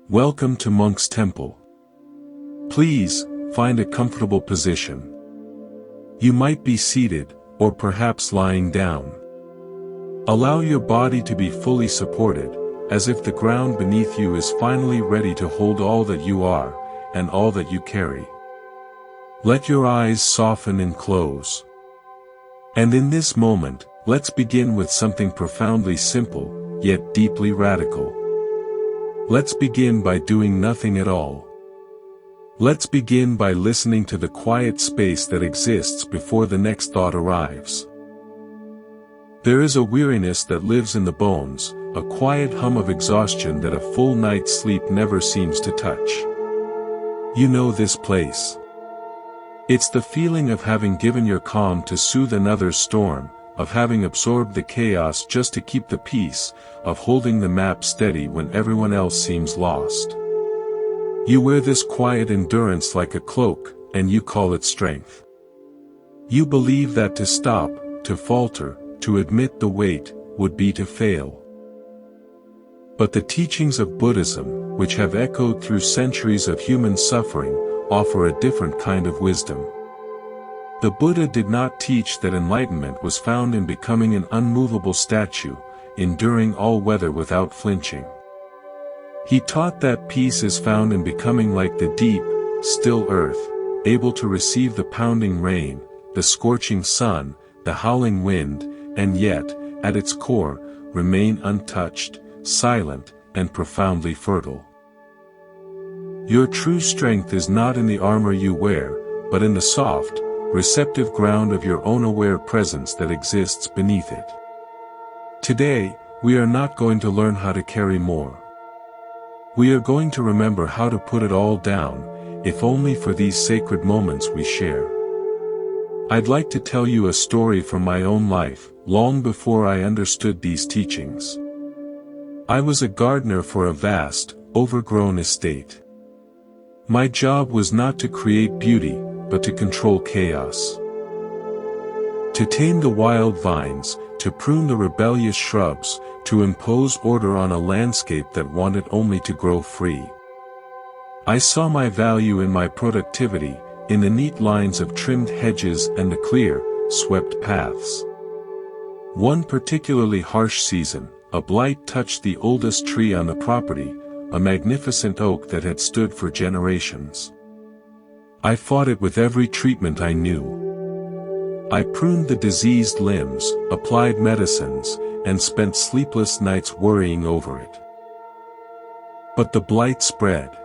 Welcome to Monk's Temple. Please, find a comfortable position. You might be seated, or perhaps lying down. Allow your body to be fully supported, as if the ground beneath you is finally ready to hold all that you are, and all that you carry. Let your eyes soften and close. And in this moment, let's begin with something profoundly simple, yet deeply radical. Let's begin by doing nothing at all. Let's begin by listening to the quiet space that exists before the next thought arrives. There is a weariness that lives in the bones, a quiet hum of exhaustion that a full night's sleep never seems to touch. You know this place. It's the feeling of having given your calm to soothe another's storm, of having absorbed the chaos just to keep the peace, of holding the map steady when everyone else seems lost. You wear this quiet endurance like a cloak, and you call it strength. You believe that to stop, to falter, to admit the weight, would be to fail. But the teachings of Buddhism, which have echoed through centuries of human suffering, offer a different kind of wisdom. The Buddha did not teach that enlightenment was found in becoming an unmovable statue, enduring all weather without flinching. He taught that peace is found in becoming like the deep, still earth, able to receive the pounding rain, the scorching sun, the howling wind, and yet, at its core, remain untouched, silent, and profoundly fertile. Your true strength is not in the armor you wear, but in the soft, receptive ground of your own aware presence that exists beneath it. Today, we are not going to learn how to carry more. We are going to remember how to put it all down, if only for these sacred moments we share. I'd like to tell you a story from my own life, long before I understood these teachings. I was a gardener for a vast, overgrown estate. My job was not to create beauty, but to control chaos. To tame the wild vines, to prune the rebellious shrubs, to impose order on a landscape that wanted only to grow free. I saw my value in my productivity, in the neat lines of trimmed hedges and the clear, swept paths. One particularly harsh season, a blight touched the oldest tree on the property, a magnificent oak that had stood for generations. I fought it with every treatment I knew. I pruned the diseased limbs, applied medicines, and spent sleepless nights worrying over it. But the blight spread.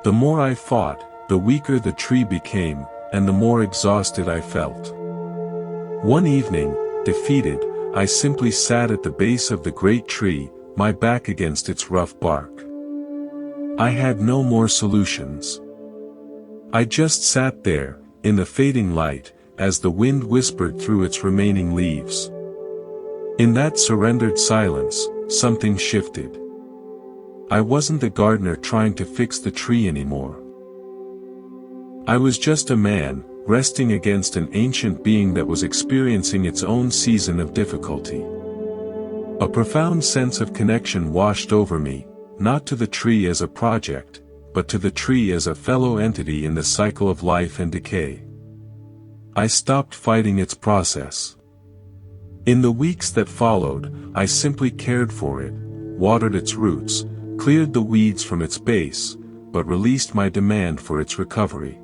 The more I fought, the weaker the tree became, and the more exhausted I felt. One evening, defeated, I simply sat at the base of the great tree, my back against its rough bark. I had no more solutions. I just sat there, in the fading light, as the wind whispered through its remaining leaves. In that surrendered silence, something shifted. I wasn't the gardener trying to fix the tree anymore. I was just a man, resting against an ancient being that was experiencing its own season of difficulty. A profound sense of connection washed over me, not to the tree as a project, but to the tree as a fellow entity in the cycle of life and decay. I stopped fighting its process. In the weeks that followed, I simply cared for it, watered its roots, cleared the weeds from its base, but released my demand for its recovery.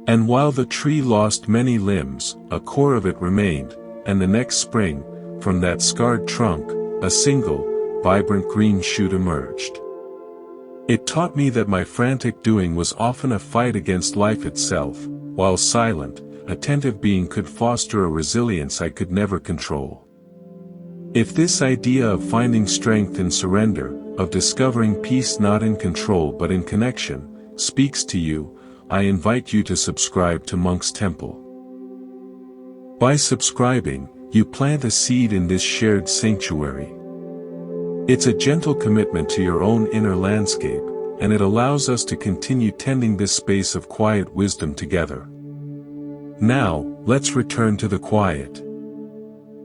And while the tree lost many limbs, a core of it remained, and the next spring, from that scarred trunk, a single, vibrant green shoot emerged. It taught me that my frantic doing was often a fight against life itself, while silent, attentive being could foster a resilience I could never control. If this idea of finding strength in surrender, of discovering peace not in control but in connection, speaks to you, I invite you to subscribe to Monk's Temple. By subscribing, you plant a seed in this shared sanctuary. It's a gentle commitment to your own inner landscape, and it allows us to continue tending this space of quiet wisdom together. Now, let's return to the quiet.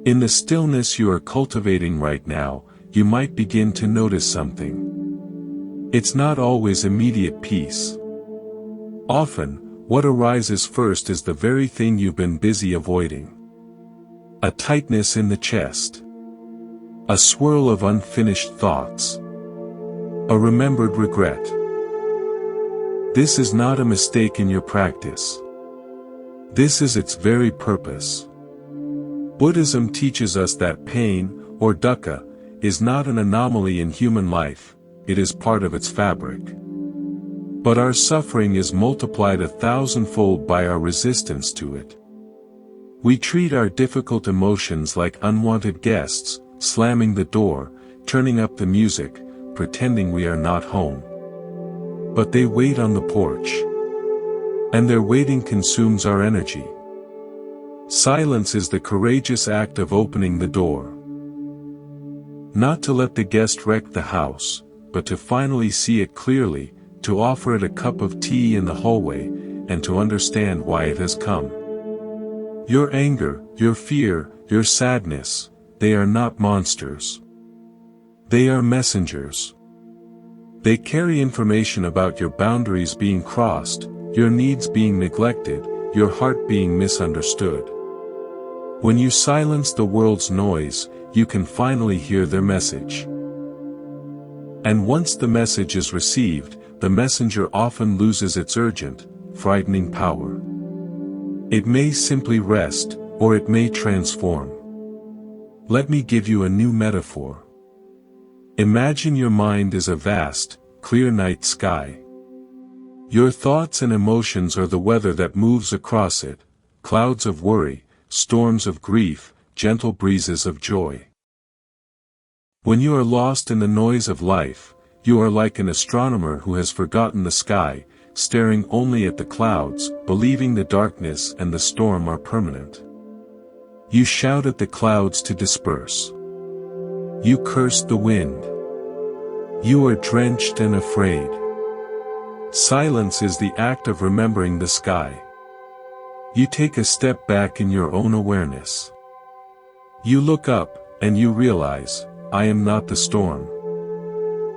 In the stillness you are cultivating right now, you might begin to notice something. It's not always immediate peace. Often, what arises first is the very thing you've been busy avoiding. A tightness in the chest. A swirl of unfinished thoughts. A remembered regret. This is not a mistake in your practice. This is its very purpose. Buddhism teaches us that pain, or dukkha, is not an anomaly in human life, it is part of its fabric. But our suffering is multiplied 1,000-fold by our resistance to it. We treat our difficult emotions like unwanted guests, slamming the door, turning up the music, pretending we are not home. But they wait on the porch. And their waiting consumes our energy. Silence is the courageous act of opening the door. Not to let the guest wreck the house, but to finally see it clearly, to offer it a cup of tea in the hallway, and to understand why it has come. Your anger, your fear, your sadness, they are not monsters. They are messengers. They carry information about your boundaries being crossed, your needs being neglected, your heart being misunderstood. When you silence the world's noise, you can finally hear their message. And once the message is received, the messenger often loses its urgent, frightening power. It may simply rest, or it may transform. Let me give you a new metaphor. Imagine your mind is a vast, clear night sky. Your thoughts and emotions are the weather that moves across it, clouds of worry, storms of grief, gentle breezes of joy. When you are lost in the noise of life, you are like an astronomer who has forgotten the sky, staring only at the clouds, believing the darkness and the storm are permanent. You shout at the clouds to disperse. You curse the wind. You are drenched and afraid. Silence is the act of remembering the sky. You take a step back in your own awareness. You look up, and you realize, I am not the storm.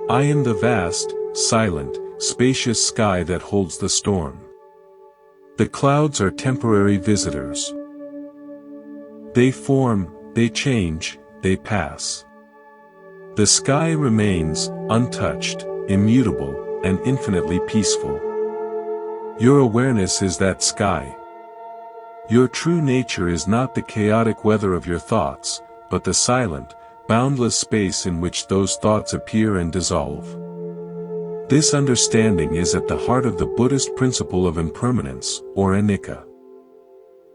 I am the vast, silent, spacious sky that holds the storm. The clouds are temporary visitors. They form, they change, they pass. The sky remains, untouched, immutable, and infinitely peaceful. Your awareness is that sky. Your true nature is not the chaotic weather of your thoughts, but the silent, boundless space in which those thoughts appear and dissolve. This understanding is at the heart of the Buddhist principle of impermanence, or anicca.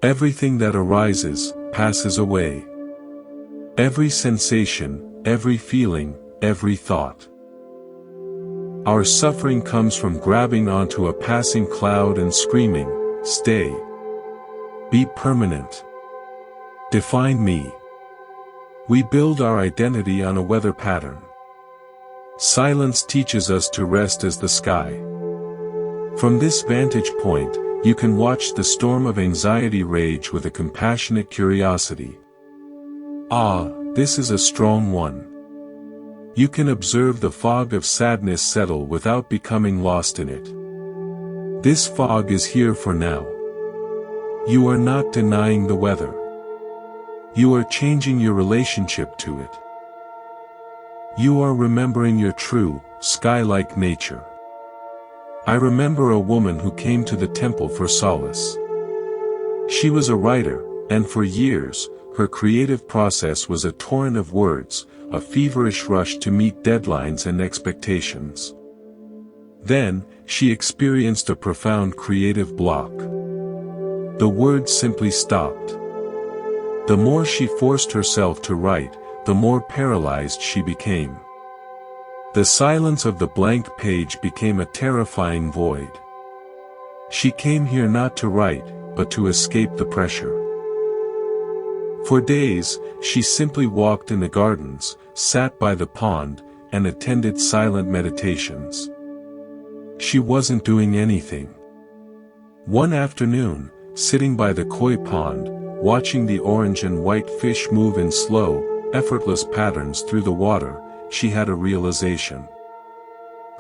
Everything that arises, passes away. Every sensation, every feeling, every thought. Our suffering comes from grabbing onto a passing cloud and screaming, stay. Be permanent. Define me. We build our identity on a weather pattern. Silence teaches us to rest as the sky. From this vantage point, you can watch the storm of anxiety rage with a compassionate curiosity. Ah, this is a strong one. You can observe the fog of sadness settle without becoming lost in it. This fog is here for now. You are not denying the weather. You are changing your relationship to it. You are remembering your true, sky-like nature. I remember a woman who came to the temple for solace. She was a writer, and for years, her creative process was a torrent of words, a feverish rush to meet deadlines and expectations. Then, she experienced a profound creative block. The words simply stopped. The more she forced herself to write, the more paralyzed she became. The silence of the blank page became a terrifying void. She came here not to write, but to escape the pressure. For days, she simply walked in the gardens, sat by the pond, and attended silent meditations. She wasn't doing anything. One afternoon, sitting by the koi pond, watching the orange and white fish move in slow, effortless patterns through the water, she had a realization.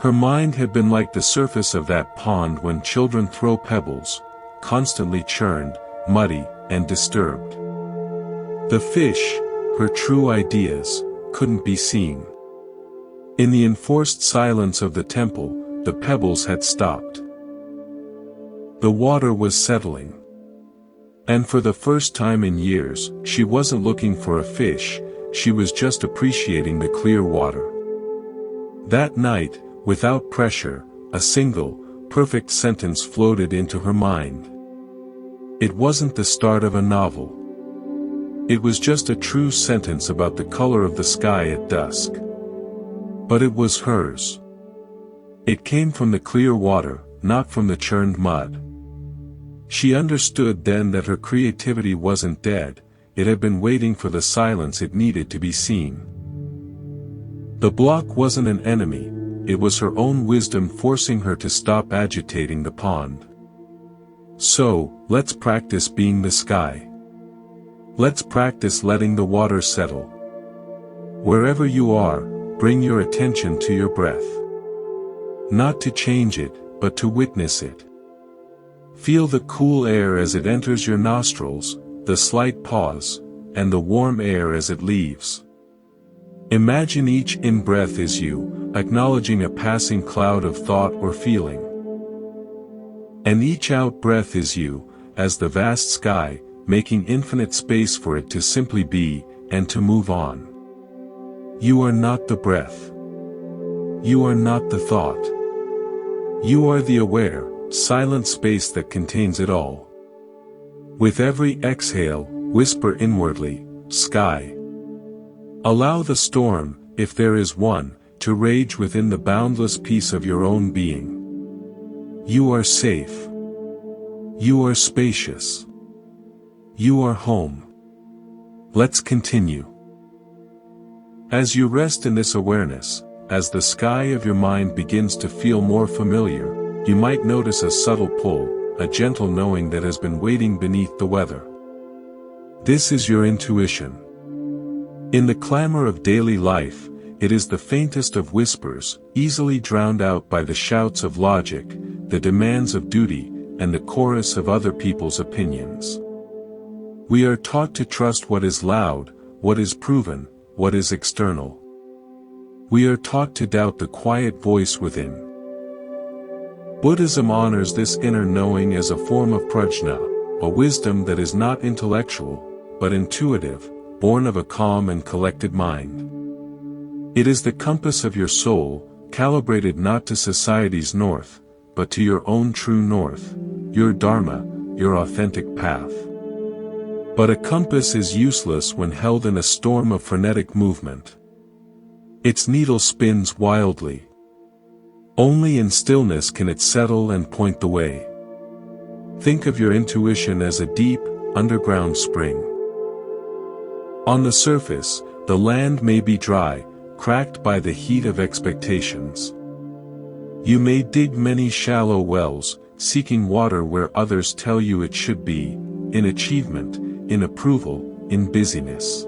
Her mind had been like the surface of that pond when children throw pebbles, constantly churned, muddy, and disturbed. The fish, her true ideas, couldn't be seen. In the enforced silence of the temple, the pebbles had stopped. The water was settling. And for the first time in years, she wasn't looking for a fish, she was just appreciating the clear water. That night, without pressure, a single, perfect sentence floated into her mind. It wasn't the start of a novel. It was just a true sentence about the color of the sky at dusk. But it was hers. It came from the clear water, not from the churned mud. She understood then that her creativity wasn't dead, it had been waiting for the silence it needed to be seen. The block wasn't an enemy, it was her own wisdom forcing her to stop agitating the pond. So, let's practice being the sky. Let's practice letting the water settle. Wherever you are, bring your attention to your breath. Not to change it, but to witness it. Feel the cool air as it enters your nostrils, the slight pause, and the warm air as it leaves. Imagine each in-breath is you, acknowledging a passing cloud of thought or feeling. And each out-breath is you, as the vast sky, making infinite space for it to simply be, and to move on. You are not the breath. You are not the thought. You are the aware, silent space that contains it all. With every exhale, whisper inwardly, sky. Allow the storm, if there is one, to rage within the boundless peace of your own being. You are safe. You are spacious. You are home. Let's continue. As you rest in this awareness, as the sky of your mind begins to feel more familiar, you might notice a subtle pull, a gentle knowing that has been waiting beneath the weather. This is your intuition. In the clamor of daily life, it is the faintest of whispers, easily drowned out by the shouts of logic, the demands of duty, and the chorus of other people's opinions. We are taught to trust what is loud, what is proven, what is external. We are taught to doubt the quiet voice within. Buddhism honors this inner knowing as a form of prajna, a wisdom that is not intellectual, but intuitive, born of a calm and collected mind. It is the compass of your soul, calibrated not to society's north, but to your own true north, your dharma, your authentic path. But a compass is useless when held in a storm of frenetic movement. Its needle spins wildly. Only in stillness can it settle and point the way. Think of your intuition as a deep, underground spring. On the surface, the land may be dry, cracked by the heat of expectations. You may dig many shallow wells, seeking water where others tell you it should be, in achievement, in approval, in busyness.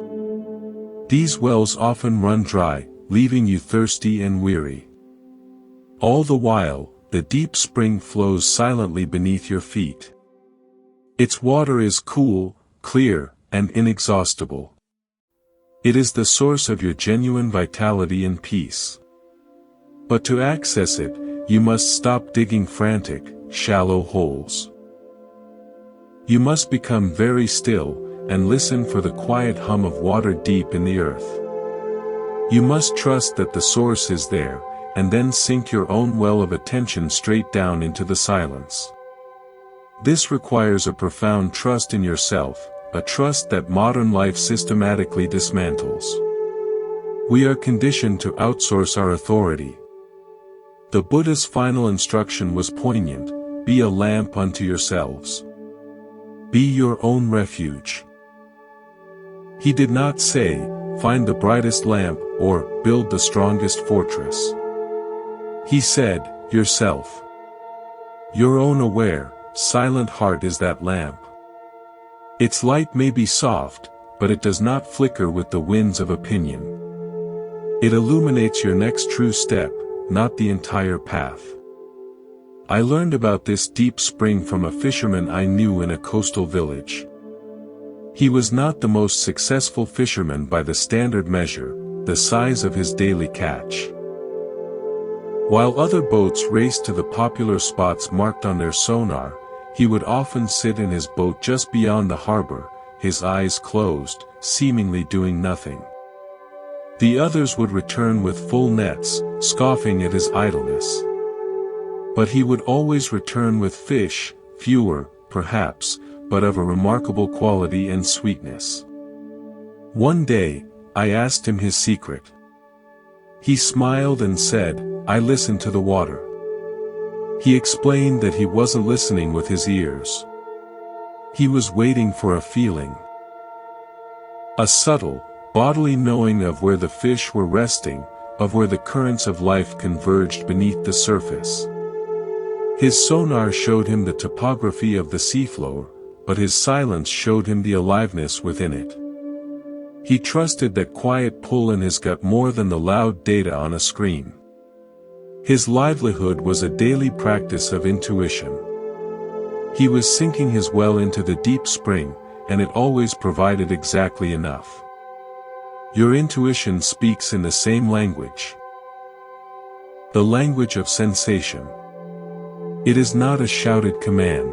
These wells often run dry, leaving you thirsty and weary. All the while, the deep spring flows silently beneath your feet. Its water is cool, clear, and inexhaustible. It is the source of your genuine vitality and peace. But to access it, you must stop digging frantic, shallow holes. You must become very still, and listen for the quiet hum of water deep in the earth. You must trust that the source is there, and then sink your own well of attention straight down into the silence. This requires a profound trust in yourself, a trust that modern life systematically dismantles. We are conditioned to outsource our authority. The Buddha's final instruction was poignant: be a lamp unto yourselves. Be your own refuge. He did not say, find the brightest lamp, or build the strongest fortress. He said, yourself. Your own aware, silent heart is that lamp. Its light may be soft, but it does not flicker with the winds of opinion. It illuminates your next true step, not the entire path. I learned about this deep spring from a fisherman I knew in a coastal village. He was not the most successful fisherman by the standard measure, the size of his daily catch. While other boats raced to the popular spots marked on their sonar, he would often sit in his boat just beyond the harbor, his eyes closed, seemingly doing nothing. The others would return with full nets, scoffing at his idleness. But he would always return with fish, fewer, perhaps, but of a remarkable quality and sweetness. One day, I asked him his secret. He smiled and said, "I listen to the water." He explained that he wasn't listening with his ears. He was waiting for a feeling. A subtle, bodily knowing of where the fish were resting, of where the currents of life converged beneath the surface. His sonar showed him the topography of the seafloor, but his silence showed him the aliveness within it. He trusted that quiet pull in his gut more than the loud data on a screen. His livelihood was a daily practice of intuition. He was sinking his well into the deep spring, and it always provided exactly enough. Your intuition speaks in the same language. The language of sensation. It is not a shouted command.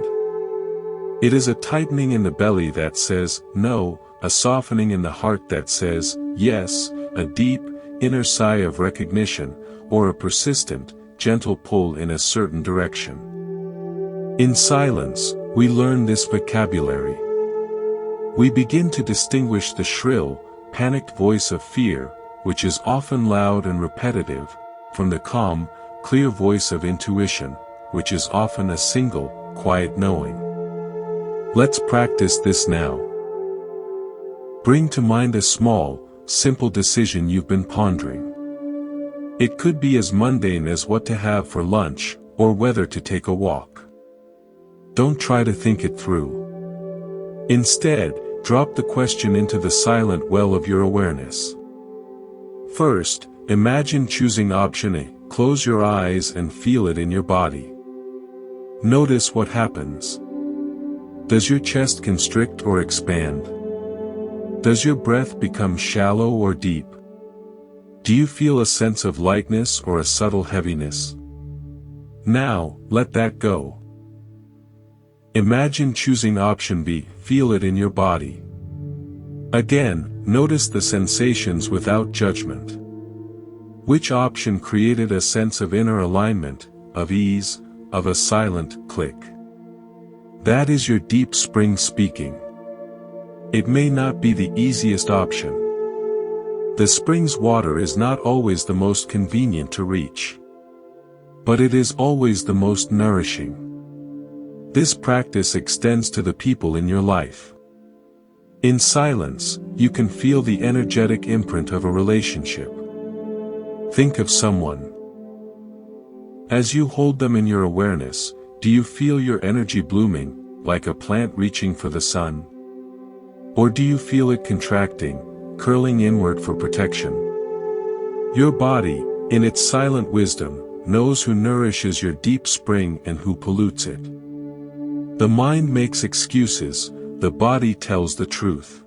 It is a tightening in the belly that says, no, a softening in the heart that says, yes, a deep, inner sigh of recognition, or a persistent, gentle pull in a certain direction. In silence, we learn this vocabulary. We begin to distinguish the shrill, panicked voice of fear, which is often loud and repetitive, from the calm, clear voice of intuition, which is often a single, quiet knowing. Let's practice this now. Bring to mind a small, simple decision you've been pondering. It could be as mundane as what to have for lunch, or whether to take a walk. Don't try to think it through. Instead, drop the question into the silent well of your awareness. First, imagine choosing option A. Close your eyes and feel it in your body. Notice what happens. Does your chest constrict or expand? Does your breath become shallow or deep? Do you feel a sense of lightness or a subtle heaviness? Now, let that go. Imagine choosing option B. Feel it in your body. Again, notice the sensations without judgment. Which option created a sense of inner alignment, of ease, of a silent click? That is your deep spring speaking. It may not be the easiest option. The spring's water is not always the most convenient to reach. But it is always the most nourishing. This practice extends to the people in your life. In silence, you can feel the energetic imprint of a relationship. Think of someone. As you hold them in your awareness, do you feel your energy blooming, like a plant reaching for the sun? Or do you feel it contracting, curling inward for protection? Your body, in its silent wisdom, knows who nourishes your deep spring and who pollutes it. The mind makes excuses, the body tells the truth.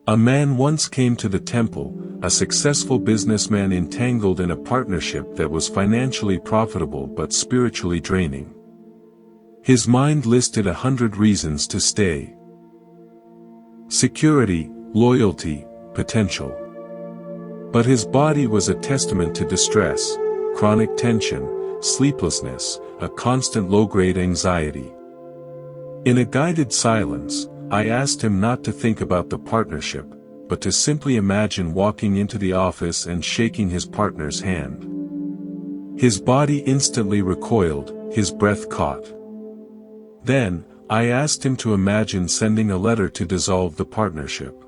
A man once came to the temple, a successful businessman entangled in a partnership that was financially profitable but spiritually draining. His mind listed 100 reasons to stay. Security, loyalty, potential. But his body was a testament to distress, chronic tension, sleeplessness, a constant low-grade anxiety. In a guided silence, I asked him not to think about the partnership, but to simply imagine walking into the office and shaking his partner's hand. His body instantly recoiled, his breath caught. Then, I asked him to imagine sending a letter to dissolve the partnership.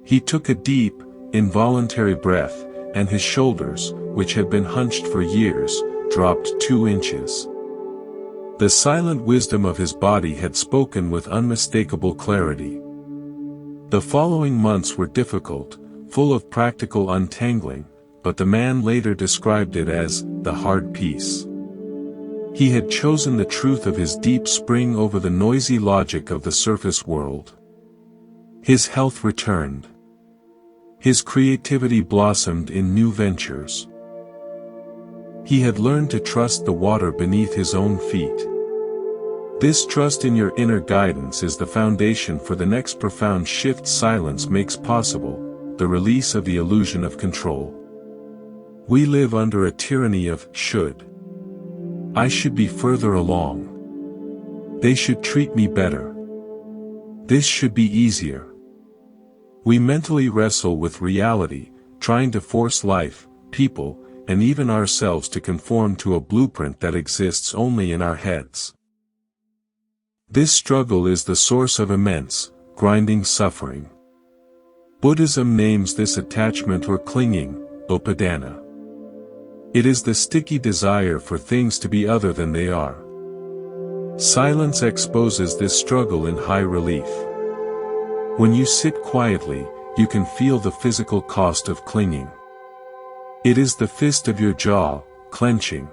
He took a deep, involuntary breath, and his shoulders, which had been hunched for years, dropped 2 inches. The silent wisdom of his body had spoken with unmistakable clarity. The following months were difficult, full of practical untangling, but the man later described it as the hard peace. He had chosen the truth of his deep spring over the noisy logic of the surface world. His health returned. His creativity blossomed in new ventures. He had learned to trust the water beneath his own feet. This trust in your inner guidance is the foundation for the next profound shift silence makes possible, the release of the illusion of control. We live under a tyranny of should. I should be further along. They should treat me better. This should be easier. We mentally wrestle with reality, trying to force life, people, and even ourselves to conform to a blueprint that exists only in our heads. This struggle is the source of immense, grinding suffering. Buddhism names this attachment or clinging, upadana. It is the sticky desire for things to be other than they are. Silence exposes this struggle in high relief. When you sit quietly, you can feel the physical cost of clinging. It is the fist of your jaw, clenching.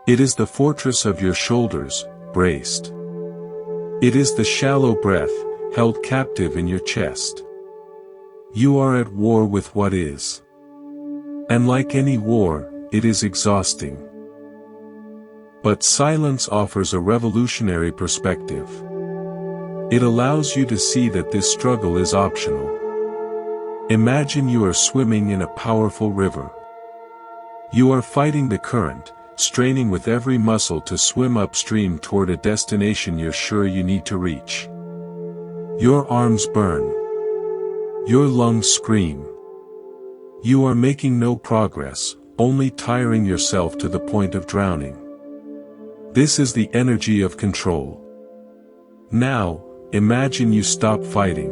It is the fortress of your shoulders, braced. It is the shallow breath, held captive in your chest. You are at war with what is. And like any war, it is exhausting. But silence offers a revolutionary perspective. It allows you to see that this struggle is optional. Imagine you are swimming in a powerful river. You are fighting the current, straining with every muscle to swim upstream toward a destination you're sure you need to reach. Your arms burn. Your lungs scream. You are making no progress, only tiring yourself to the point of drowning. This is the energy of control. Now, imagine you stop fighting.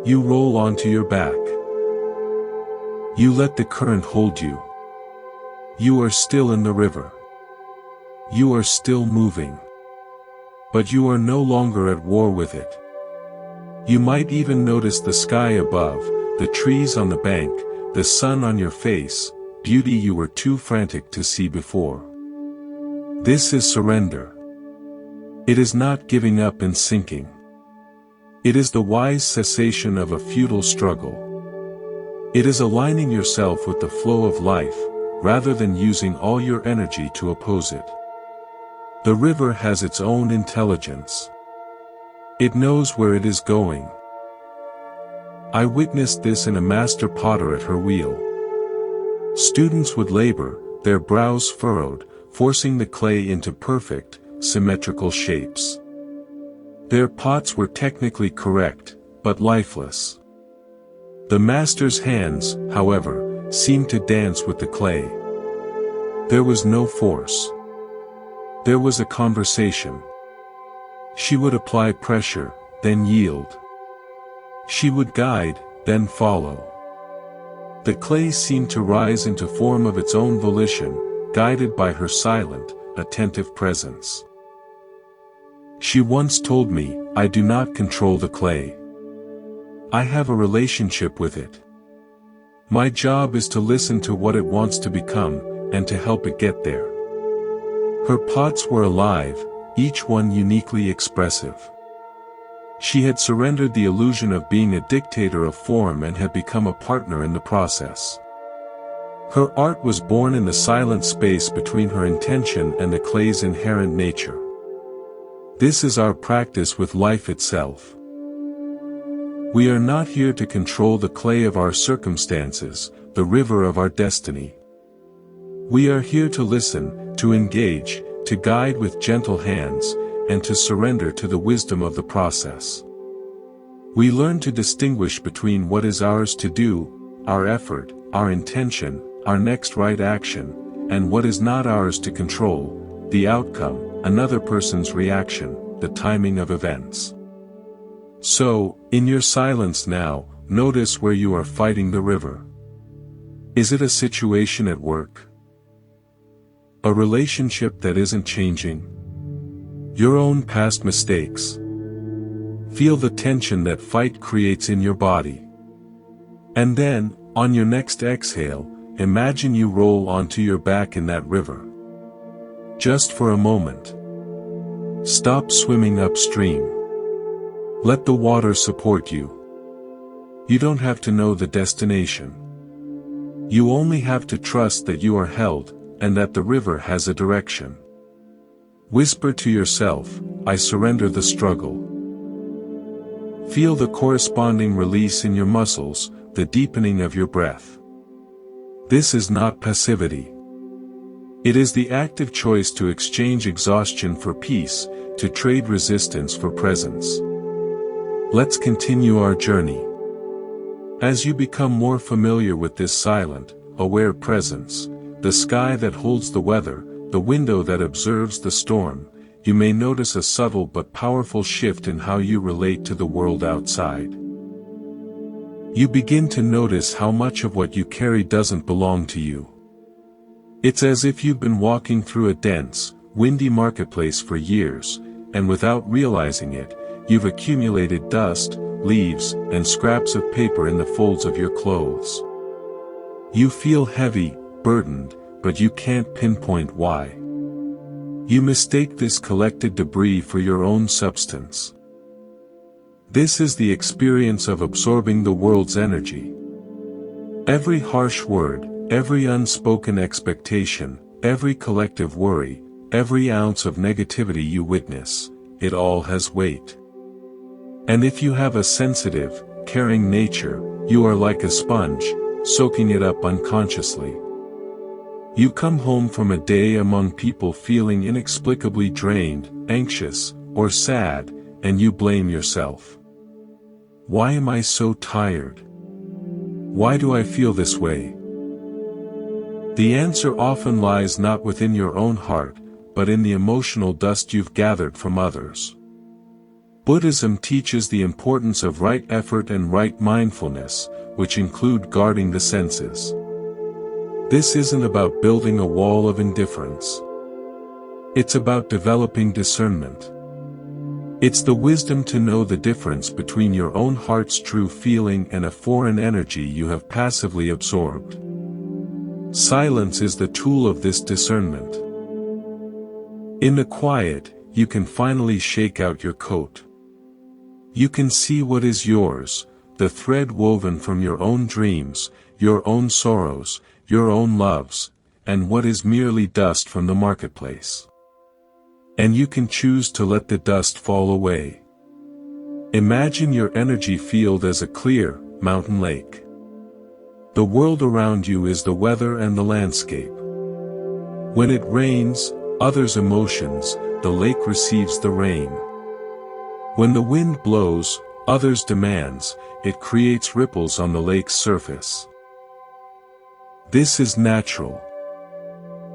You roll onto your back. You let the current hold you. You are still in the river. You are still moving. But you are no longer at war with it. You might even notice the sky above, the trees on the bank, the sun on your face, beauty you were too frantic to see before. This is surrender. It is not giving up and sinking. It is the wise cessation of a futile struggle. It is aligning yourself with the flow of life, rather than using all your energy to oppose it. The river has its own intelligence. It knows where it is going. I witnessed this in a master potter at her wheel. Students would labor, their brows furrowed, forcing the clay into perfect, symmetrical shapes. Their pots were technically correct, but lifeless. The master's hands, however, seemed to dance with the clay. There was no force. There was a conversation. She would apply pressure, then yield. She would guide, then follow. The clay seemed to rise into form of its own volition, guided by her silent, attentive presence. She once told me, I do not control the clay. I have a relationship with it. My job is to listen to what it wants to become, and to help it get there. Her pots were alive, each one uniquely expressive. She had surrendered the illusion of being a dictator of form and had become a partner in the process. Her art was born in the silent space between her intention and the clay's inherent nature. This is our practice with life itself. We are not here to control the clay of our circumstances, the river of our destiny. We are here to listen, to engage, to guide with gentle hands, and to surrender to the wisdom of the process. We learn to distinguish between what is ours to do, our effort, our intention, our next right action, and what is not ours to control, the outcome, another person's reaction, the timing of events. So, in your silence now, notice where you are fighting the river. Is it a situation at work? A relationship that isn't changing? Your own past mistakes? Feel the tension that fight creates in your body. And then, On your next exhale, imagine you roll onto your back in that river. Just for a moment. Stop swimming upstream. Let the water support you. You don't have to know the destination. You only have to trust that you are held, and that the river has a direction. Whisper to yourself, I surrender the struggle. Feel the corresponding release in your muscles, the deepening of your breath. This is not passivity. It is the active choice to exchange exhaustion for peace, to trade resistance for presence. Let's continue our journey. As you become more familiar with this silent, aware presence, the sky that holds the weather, the window that observes the storm, you may notice a subtle but powerful shift in how you relate to the world outside. You begin to notice how much of what you carry doesn't belong to you. It's as if you've been walking through a dense, windy marketplace for years, and without realizing it, you've accumulated dust, leaves, and scraps of paper in the folds of your clothes. You feel heavy, burdened, but you can't pinpoint why. You mistake this collected debris for your own substance. This is the experience of absorbing the world's energy. Every harsh word, every unspoken expectation, every collective worry, every ounce of negativity you witness, it all has weight. And if you have a sensitive, caring nature, you are like a sponge, soaking it up unconsciously. You come home from a day among people feeling inexplicably drained, anxious, or sad, and you blame yourself. Why am I so tired? Why do I feel this way? The answer often lies not within your own heart, but in the emotional dust you've gathered from others. Buddhism teaches the importance of right effort and right mindfulness, which include guarding the senses. This isn't about building a wall of indifference. It's about developing discernment. It's the wisdom to know the difference between your own heart's true feeling and a foreign energy you have passively absorbed. Silence is the tool of this discernment. In the quiet, you can finally shake out your coat. You can see what is yours, the thread woven from your own dreams, your own sorrows, your own loves, and what is merely dust from the marketplace. And you can choose to let the dust fall away. Imagine your energy field as a clear, mountain lake. The world around you is the weather and the landscape. When it rains, others' emotions, the lake receives the rain. When the wind blows, others' demands, it creates ripples on the lake's surface. This is natural.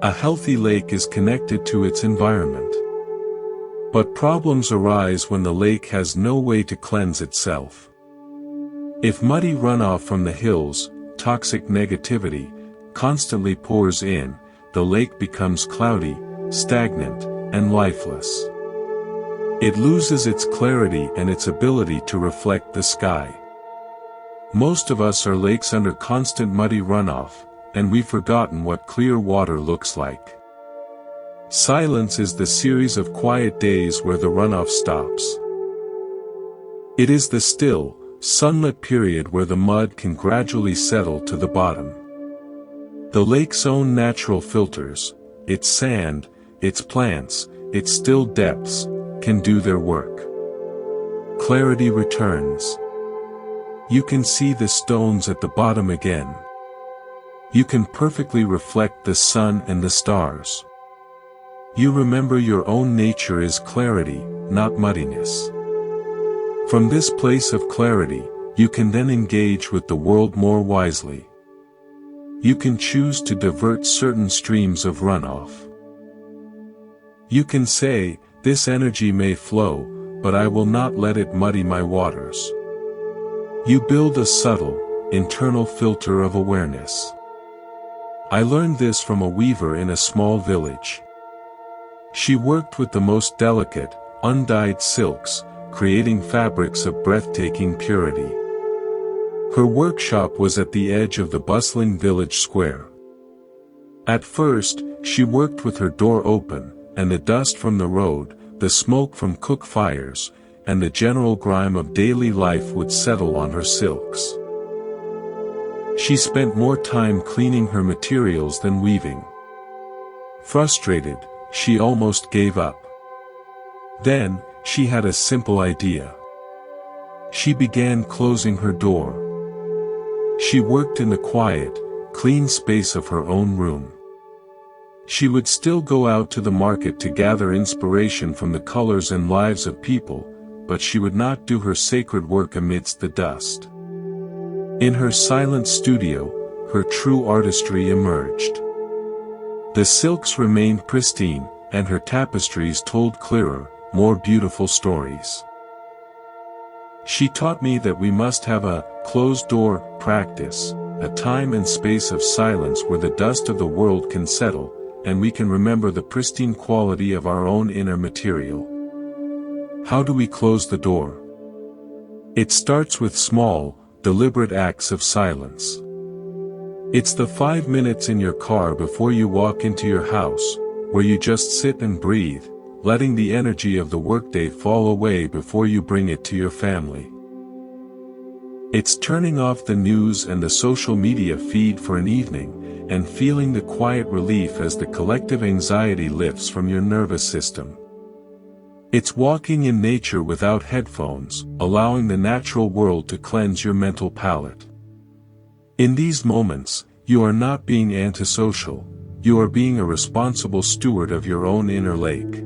A healthy lake is connected to its environment. But problems arise when the lake has no way to cleanse itself. If muddy runoff from the hills, toxic negativity, constantly pours in, the lake becomes cloudy, stagnant, and lifeless. It loses its clarity and its ability to reflect the sky. Most of us are lakes under constant muddy runoff, and we've forgotten what clear water looks like. Silence is the series of quiet days where the runoff stops. It is the still, sunlit period where the mud can gradually settle to the bottom. The lake's own natural filters, its sand, its plants, its still depths, can do their work. Clarity returns. You can see the stones at the bottom again. You can perfectly reflect the sun and the stars. You remember your own nature is clarity, not muddiness. From this place of clarity, you can then engage with the world more wisely. You can choose to divert certain streams of runoff. You can say, this energy may flow, but I will not let it muddy my waters. You build a subtle, internal filter of awareness. I learned this from a weaver in a small village. She worked with the most delicate, undyed silks, creating fabrics of breathtaking purity. Her workshop was at the edge of the bustling village square. At first, she worked with her door open, and the dust from the road, the smoke from cook fires, and the general grime of daily life would settle on her silks. She spent more time cleaning her materials than weaving. Frustrated, she almost gave up. Then, she had a simple idea. She began closing her door. She worked in the quiet, clean space of her own room. She would still go out to the market to gather inspiration from the colors and lives of people, but she would not do her sacred work amidst the dust. In her silent studio, her true artistry emerged. The silks remained pristine, and her tapestries told clearer, more beautiful stories. She taught me that we must have a closed-door practice, a time and space of silence where the dust of the world can settle, and we can remember the pristine quality of our own inner material. How do we close the door? It starts with small, deliberate acts of silence. It's the 5 minutes in your car before you walk into your house, where you just sit and breathe, letting the energy of the workday fall away before you bring it to your family. It's turning off the news and the social media feed for an evening, and feeling the quiet relief as the collective anxiety lifts from your nervous system. It's walking in nature without headphones, allowing the natural world to cleanse your mental palate. In these moments, you are not being antisocial, you are being a responsible steward of your own inner lake.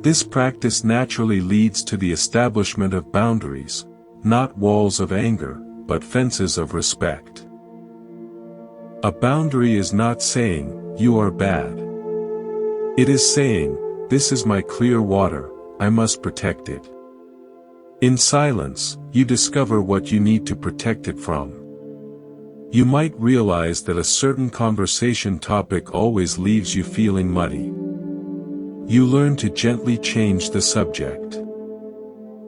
This practice naturally leads to the establishment of boundaries, not walls of anger, but fences of respect. A boundary is not saying, you are bad. It is saying, this is my clear water, I must protect it. In silence, you discover what you need to protect it from. You might realize that a certain conversation topic always leaves you feeling muddy. You learn to gently change the subject.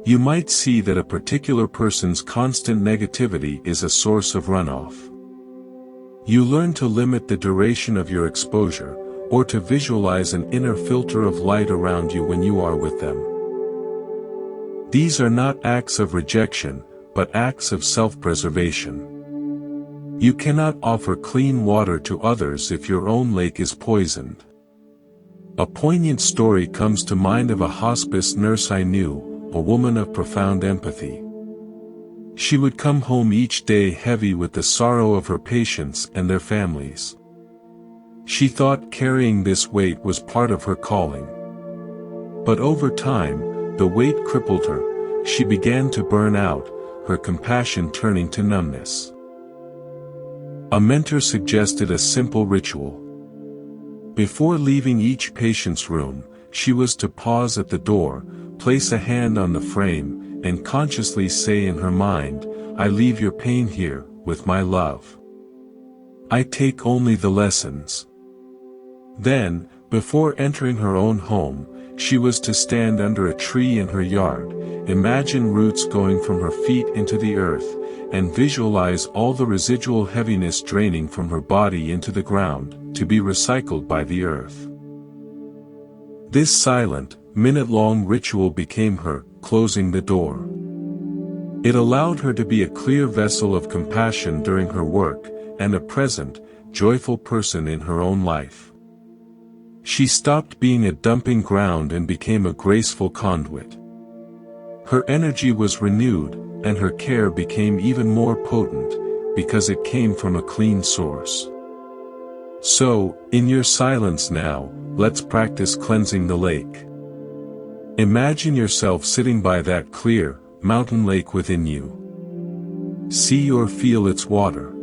You might see that a particular person's constant negativity is a source of runoff. You learn to limit the duration of your exposure, or to visualize an inner filter of light around you when you are with them. These are not acts of rejection, but acts of self-preservation. You cannot offer clean water to others if your own lake is poisoned. A poignant story comes to mind of a hospice nurse I knew, a woman of profound empathy. She would come home each day heavy with the sorrow of her patients and their families. She thought carrying this weight was part of her calling. But over time, the weight crippled her, she began to burn out, her compassion turning to numbness. A mentor suggested a simple ritual. Before leaving each patient's room, she was to pause at the door, place a hand on the frame, and consciously say in her mind, I leave your pain here, with my love. I take only the lessons. Then, before entering her own home, she was to stand under a tree in her yard, imagine roots going from her feet into the earth, and visualize all the residual heaviness draining from her body into the ground, to be recycled by the earth. This silent, minute-long ritual became her closing the door. It allowed her to be a clear vessel of compassion during her work, and a present, joyful person in her own life. She stopped being a dumping ground and became a graceful conduit. Her energy was renewed, and her care became even more potent, because it came from a clean source. So, in your silence now, let's practice cleansing the lake. Imagine yourself sitting by that clear, mountain lake within you. See or feel its water.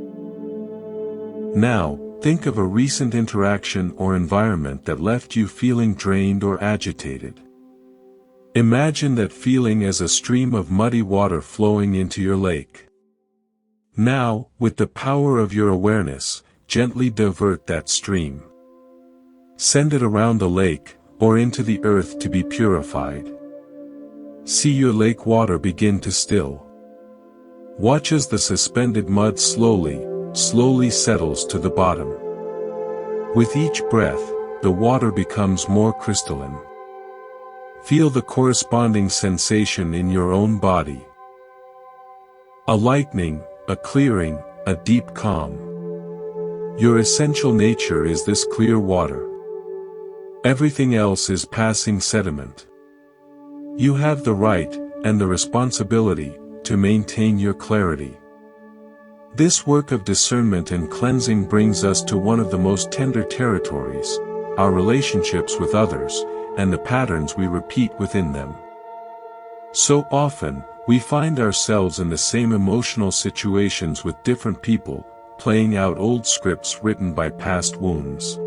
Now, think of a recent interaction or environment that left you feeling drained or agitated. Imagine that feeling as a stream of muddy water flowing into your lake. Now, with the power of your awareness, gently divert that stream. Send it around the lake, or into the earth to be purified. See your lake water begin to still. Watch as the suspended mud slowly settles to the bottom. With each breath, the water becomes more crystalline. Feel the corresponding sensation in your own body. A lightening, a clearing, a deep calm. Your essential nature is this clear water. Everything else is passing sediment. You have the right, and the responsibility, to maintain your clarity. This work of discernment and cleansing brings us to one of the most tender territories, our relationships with others, and the patterns we repeat within them. So often, we find ourselves in the same emotional situations with different people, playing out old scripts written by past wounds.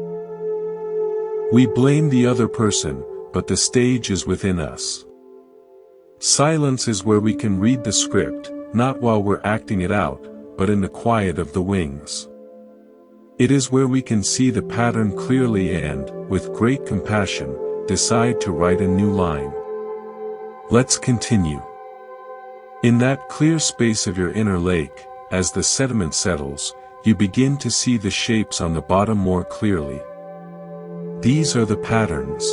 We blame the other person, but the stage is within us. Silence is where we can read the script, not while we're acting it out, but in the quiet of the wings. It is where we can see the pattern clearly and, with great compassion, decide to write a new line. Let's continue. In that clear space of your inner lake, as the sediment settles, you begin to see the shapes on the bottom more clearly. These are the patterns.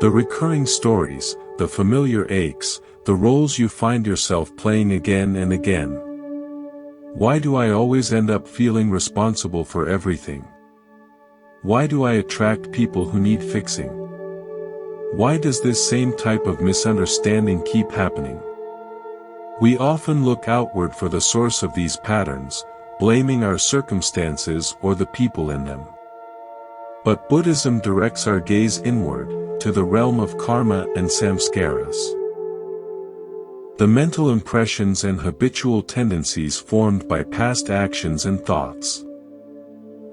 The recurring stories, the familiar aches, the roles you find yourself playing again and again. Why do I always end up feeling responsible for everything? Why do I attract people who need fixing? Why does this same type of misunderstanding keep happening? We often look outward for the source of these patterns, blaming our circumstances or the people in them. But Buddhism directs our gaze inward, to the realm of karma and samskaras. The mental impressions and habitual tendencies formed by past actions and thoughts.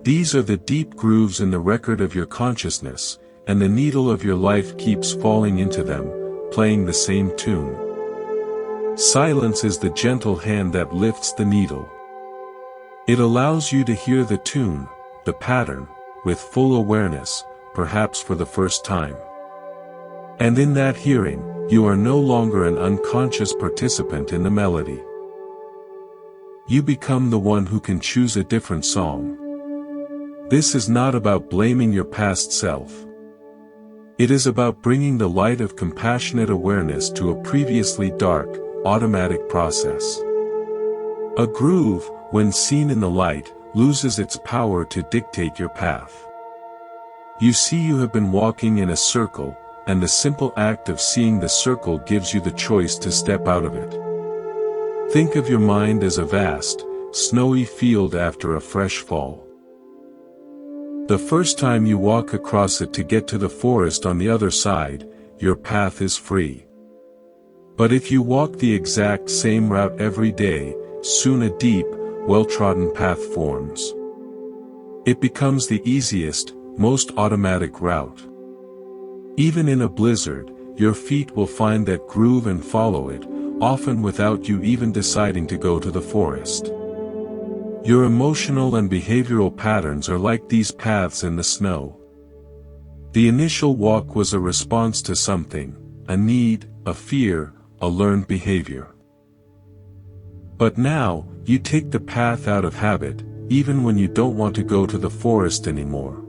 These are the deep grooves in the record of your consciousness, and the needle of your life keeps falling into them, playing the same tune. Silence is the gentle hand that lifts the needle. It allows you to hear the tune, the pattern, with full awareness, perhaps for the first time. And in that hearing, you are no longer an unconscious participant in the melody. You become the one who can choose a different song. This is not about blaming your past self. It is about bringing the light of compassionate awareness to a previously dark, automatic process. A groove, when seen in the light, loses its power to dictate your path. You see you have been walking in a circle, and the simple act of seeing the circle gives you the choice to step out of it. Think of your mind as a vast, snowy field after a fresh fall. The first time you walk across it to get to the forest on the other side, your path is free. But if you walk the exact same route every day, soon a deep, well-trodden path forms. It becomes the easiest, most automatic route. Even in a blizzard, your feet will find that groove and follow it, often without you even deciding to go to the forest. Your emotional and behavioral patterns are like these paths in the snow. The initial walk was a response to something, a need, a fear, a learned behavior. But now, you take the path out of habit, even when you don't want to go to the forest anymore.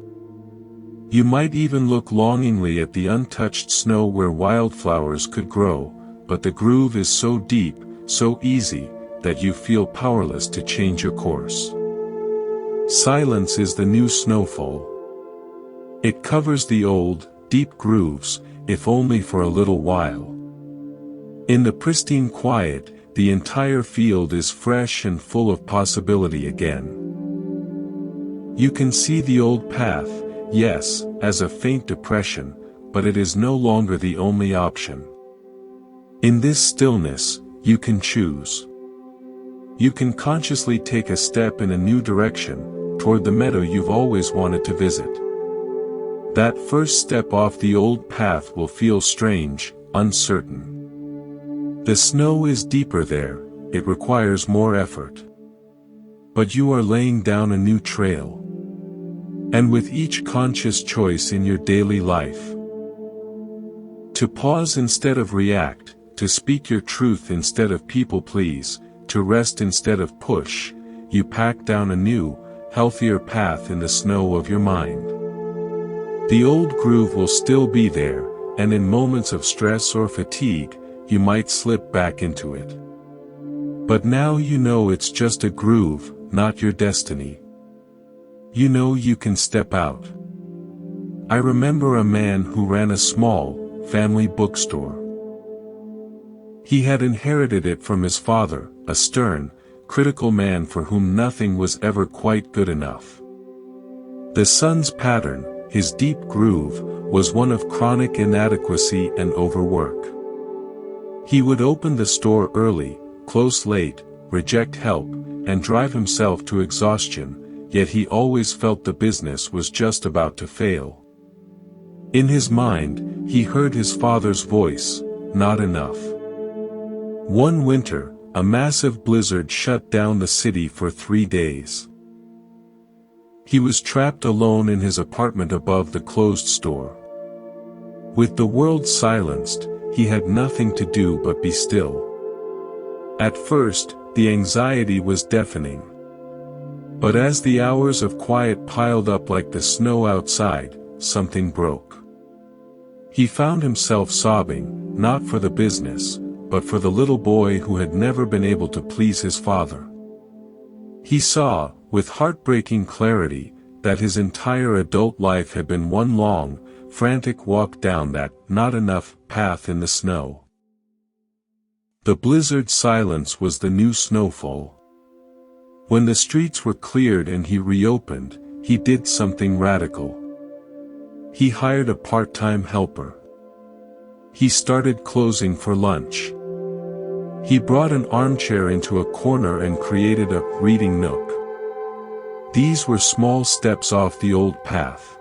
You might even look longingly at the untouched snow where wildflowers could grow, but the groove is so deep, so easy, that you feel powerless to change your course. Silence is the new snowfall. It covers the old, deep grooves, if only for a little while. In the pristine quiet, the entire field is fresh and full of possibility again. You can see the old path, yes, as a faint depression, but it is no longer the only option. In this stillness, you can choose. You can consciously take a step in a new direction, toward the meadow you've always wanted to visit. That first step off the old path will feel strange, uncertain. The snow is deeper there, it requires more effort. But you are laying down a new trail. And with each conscious choice in your daily life, to pause instead of react, to speak your truth instead of people please, to rest instead of push, you pack down a new, healthier path in the snow of your mind. The old groove will still be there, and in moments of stress or fatigue, you might slip back into it. But now you know it's just a groove, not your destiny. You know you can step out. I remember a man who ran a small, family bookstore. He had inherited it from his father, a stern, critical man for whom nothing was ever quite good enough. The son's pattern, his deep groove, was one of chronic inadequacy and overwork. He would open the store early, close late, reject help, and drive himself to exhaustion, yet he always felt the business was just about to fail. In his mind, he heard his father's voice, not enough. One winter, a massive blizzard shut down the city for 3 days. He was trapped alone in his apartment above the closed store. With the world silenced, he had nothing to do but be still. At first, the anxiety was deafening. But as the hours of quiet piled up like the snow outside, something broke. He found himself sobbing, not for the business, but for the little boy who had never been able to please his father. He saw, with heartbreaking clarity, that his entire adult life had been one long, frantic walk down that not enough path in the snow. The blizzard silence was the new snowfall. When the streets were cleared and he reopened, he did something radical. He hired a part-time helper. He started closing for lunch. He brought an armchair into a corner and created a reading nook. These were small steps off the old path.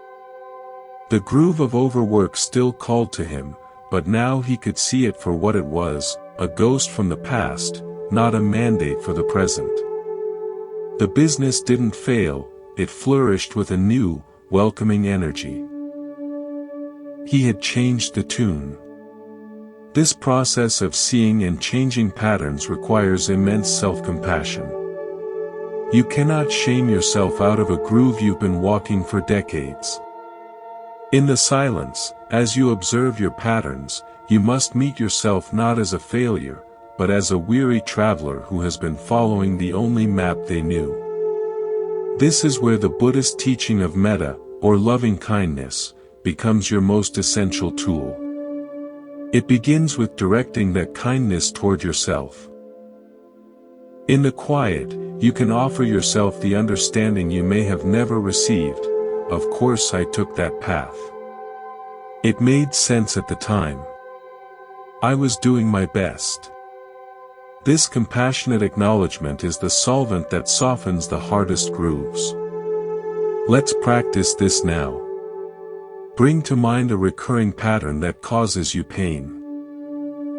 The groove of overwork still called to him, but now he could see it for what it was, a ghost from the past, not a mandate for the present. The business didn't fail, it flourished with a new, welcoming energy. He had changed the tune. This process of seeing and changing patterns requires immense self-compassion. You cannot shame yourself out of a groove you've been walking for decades. In the silence, as you observe your patterns, you must meet yourself not as a failure, but as a weary traveler who has been following the only map they knew. This is where the Buddhist teaching of Metta, or loving kindness, becomes your most essential tool. It begins with directing that kindness toward yourself. In the quiet, you can offer yourself the understanding you may have never received. Of course I took that path. It made sense at the time. I was doing my best. This compassionate acknowledgement is the solvent that softens the hardest grooves. Let's practice this now. Bring to mind a recurring pattern that causes you pain.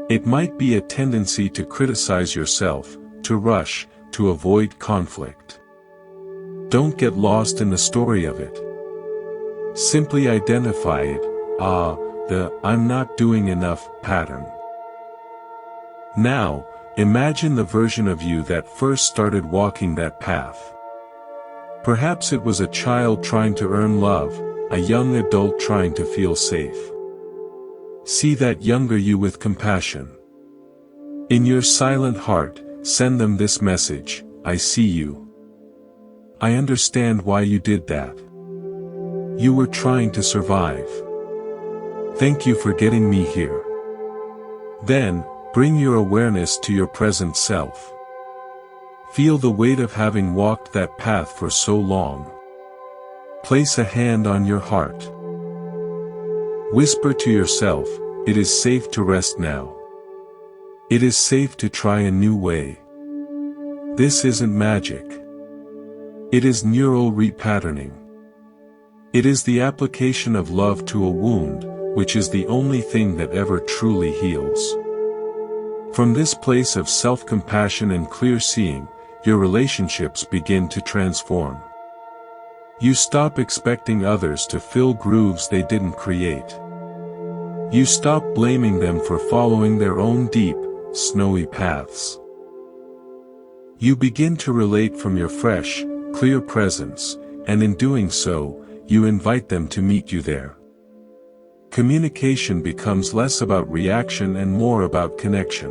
It might be a tendency to criticize yourself, to rush, to avoid conflict. Don't get lost in the story of it. Simply identify it, the "I'm not doing enough" pattern. Now, imagine the version of you that first started walking that path. Perhaps it was a child trying to earn love, a young adult trying to feel safe. See that younger you with compassion. In your silent heart, send them this message: I see you. I understand why you did that. You were trying to survive. Thank you for getting me here. Then, bring your awareness to your present self. Feel the weight of having walked that path for so long. Place a hand on your heart. Whisper to yourself, it is safe to rest now. It is safe to try a new way. This isn't magic. It is neural repatterning. It is the application of love to a wound, which is the only thing that ever truly heals. From this place of self-compassion and clear seeing, your relationships begin to transform. You stop expecting others to fill grooves they didn't create. You stop blaming them for following their own deep, snowy paths. You begin to relate from your fresh, clear presence, and in doing so, you invite them to meet you there. Communication becomes less about reaction and more about connection.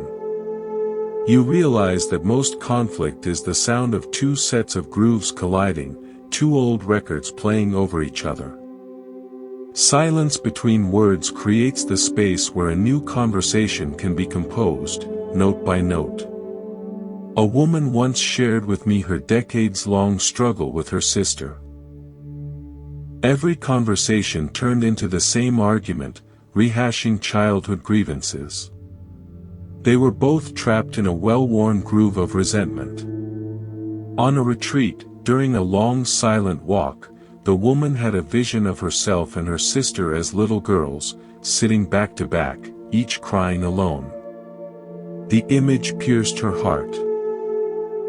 You realize that most conflict is the sound of two sets of grooves colliding, two old records playing over each other. Silence between words creates the space where a new conversation can be composed, note by note. A woman once shared with me her decades-long struggle with her sister. Every conversation turned into the same argument, rehashing childhood grievances. They were both trapped in a well-worn groove of resentment. On a retreat, during a long silent walk, the woman had a vision of herself and her sister as little girls, sitting back to back, each crying alone. The image pierced her heart.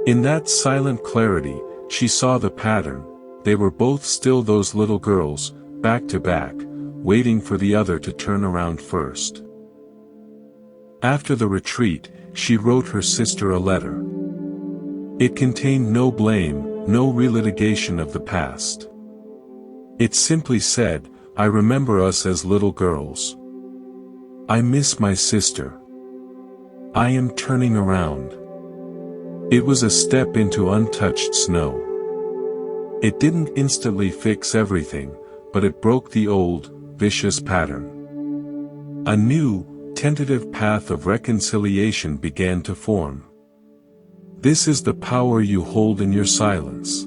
In that silent clarity, she saw the pattern. They were both still those little girls, back to back, waiting for the other to turn around first. After the retreat, she wrote her sister a letter. It contained no blame, no relitigation of the past. It simply said, "I remember us as little girls. I miss my sister. I am turning around." It was a step into untouched snow. It didn't instantly fix everything, but it broke the old, vicious pattern. A new, tentative path of reconciliation began to form. This is the power you hold in your silence.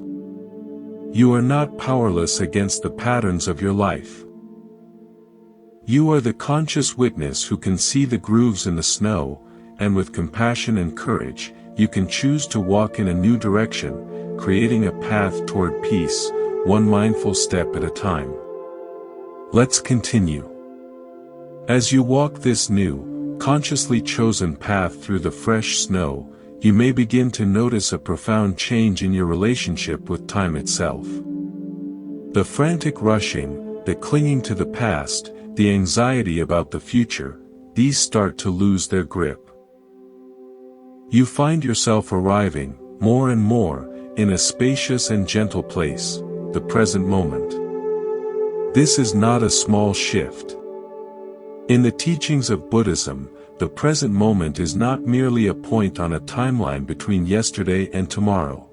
You are not powerless against the patterns of your life. You are the conscious witness who can see the grooves in the snow, and with compassion and courage, you can choose to walk in a new direction, creating a path toward peace, one mindful step at a time. Let's continue. As you walk this new, consciously chosen path through the fresh snow, you may begin to notice a profound change in your relationship with time itself. The frantic rushing, the clinging to the past, the anxiety about the future, these start to lose their grip. You find yourself arriving, more and more, in a spacious and gentle place, the present moment. This is not a small shift. In the teachings of Buddhism, the present moment is not merely a point on a timeline between yesterday and tomorrow.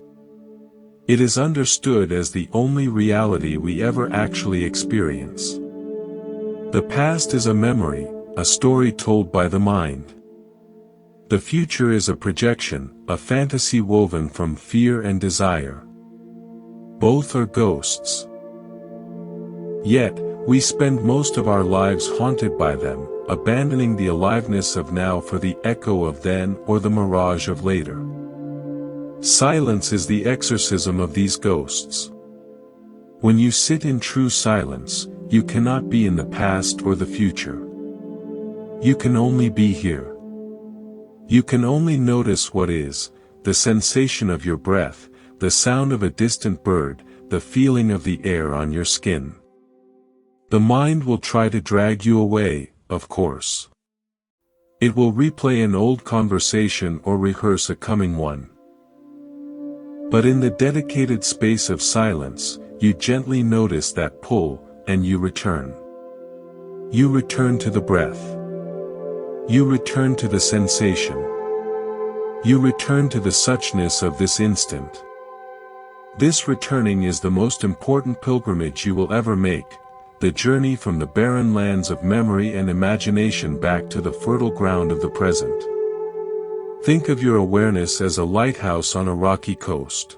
It is understood as the only reality we ever actually experience. The past is a memory, a story told by the mind. The future is a projection, a fantasy woven from fear and desire. Both are ghosts. Yet, we spend most of our lives haunted by them, abandoning the aliveness of now for the echo of then or the mirage of later. Silence is the exorcism of these ghosts. When you sit in true silence, you cannot be in the past or the future. You can only be here. You can only notice what is, the sensation of your breath, the sound of a distant bird, the feeling of the air on your skin. The mind will try to drag you away, of course. It will replay an old conversation or rehearse a coming one. But in the dedicated space of silence, you gently notice that pull, and you return. You return to the breath. You return to the sensation. You return to the suchness of this instant. This returning is the most important pilgrimage you will ever make, the journey from the barren lands of memory and imagination back to the fertile ground of the present. Think of your awareness as a lighthouse on a rocky coast.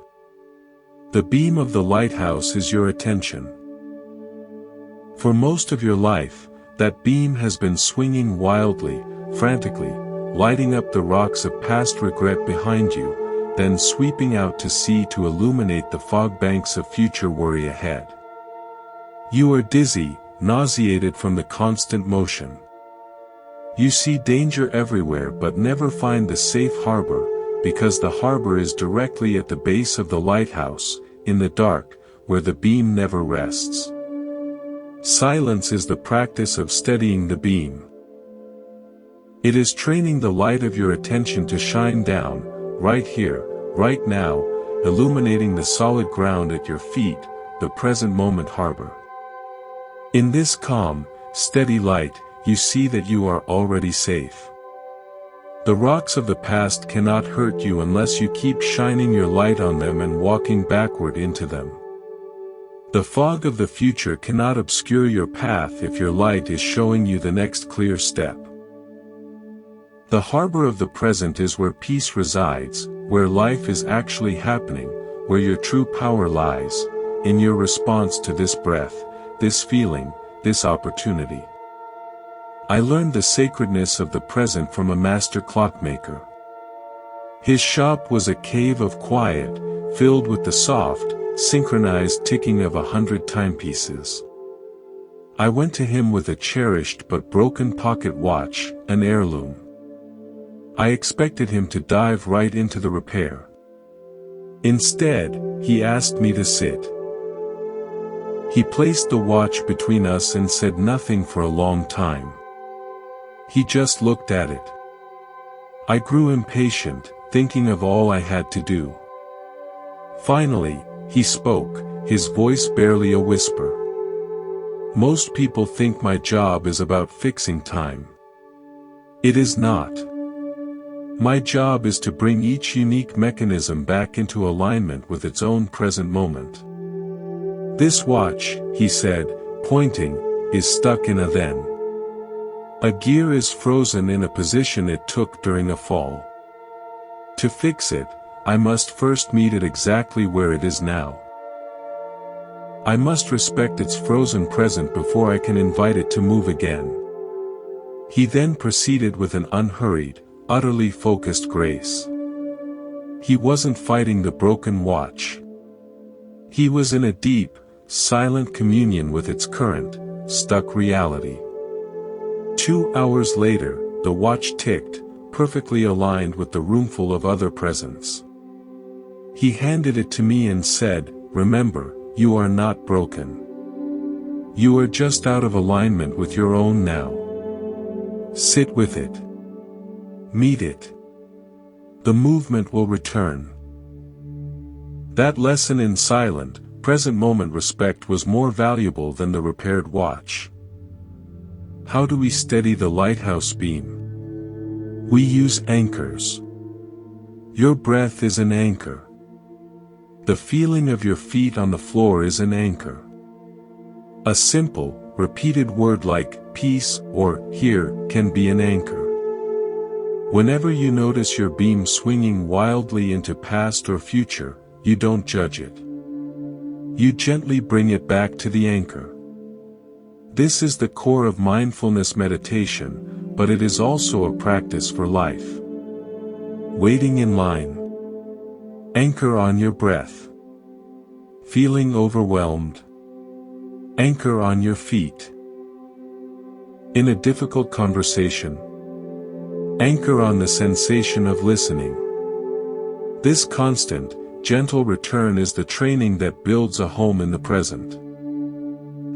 The beam of the lighthouse is your attention. For most of your life, that beam has been swinging wildly, frantically, lighting up the rocks of past regret behind you, then sweeping out to sea to illuminate the fog banks of future worry ahead. You are dizzy, nauseated from the constant motion. You see danger everywhere but never find the safe harbor, because the harbor is directly at the base of the lighthouse, in the dark, where the beam never rests. Silence is the practice of steadying the beam. It is training the light of your attention to shine down, right here, right now, illuminating the solid ground at your feet, the present moment harbor. In this calm, steady light, you see that you are already safe. The rocks of the past cannot hurt you unless you keep shining your light on them and walking backward into them. The fog of the future cannot obscure your path if your light is showing you the next clear step. The harbor of the present is where peace resides, where life is actually happening, where your true power lies, in your response to this breath, this feeling, this opportunity. I learned the sacredness of the present from a master clockmaker. His shop was a cave of quiet, filled with the soft, synchronized ticking of 100 timepieces. I went to him with a cherished but broken pocket watch, an heirloom. I expected him to dive right into the repair. Instead, he asked me to sit. He placed the watch between us and said nothing for a long time. He just looked at it. I grew impatient, thinking of all I had to do. Finally, he spoke, his voice barely a whisper. Most people think my job is about fixing time. It is not. My job is to bring each unique mechanism back into alignment with its own present moment. This watch, he said, pointing, is stuck in a then. A gear is frozen in a position it took during a fall. To fix it, I must first meet it exactly where it is now. I must respect its frozen present before I can invite it to move again. He then proceeded with an unhurried, utterly focused grace. He wasn't fighting the broken watch. He was in a deep, silent communion with its current, stuck reality. 2 hours later, the watch ticked, perfectly aligned with the roomful of other presents. He handed it to me and said, "Remember, you are not broken. You are just out of alignment with your own now. Sit with it. Meet it. The movement will return." That lesson in silent, present moment respect was more valuable than the repaired watch. How do we steady the lighthouse beam? We use anchors. Your breath is an anchor. The feeling of your feet on the floor is an anchor. A simple, repeated word like peace or here can be an anchor. Whenever you notice your beam swinging wildly into past or future, you don't judge it. You gently bring it back to the anchor. This is the core of mindfulness meditation, but it is also a practice for life. Waiting in line. Anchor on your breath. Feeling overwhelmed. Anchor on your feet. In a difficult conversation. Anchor on the sensation of listening. This constant, gentle return is the training that builds a home in the present.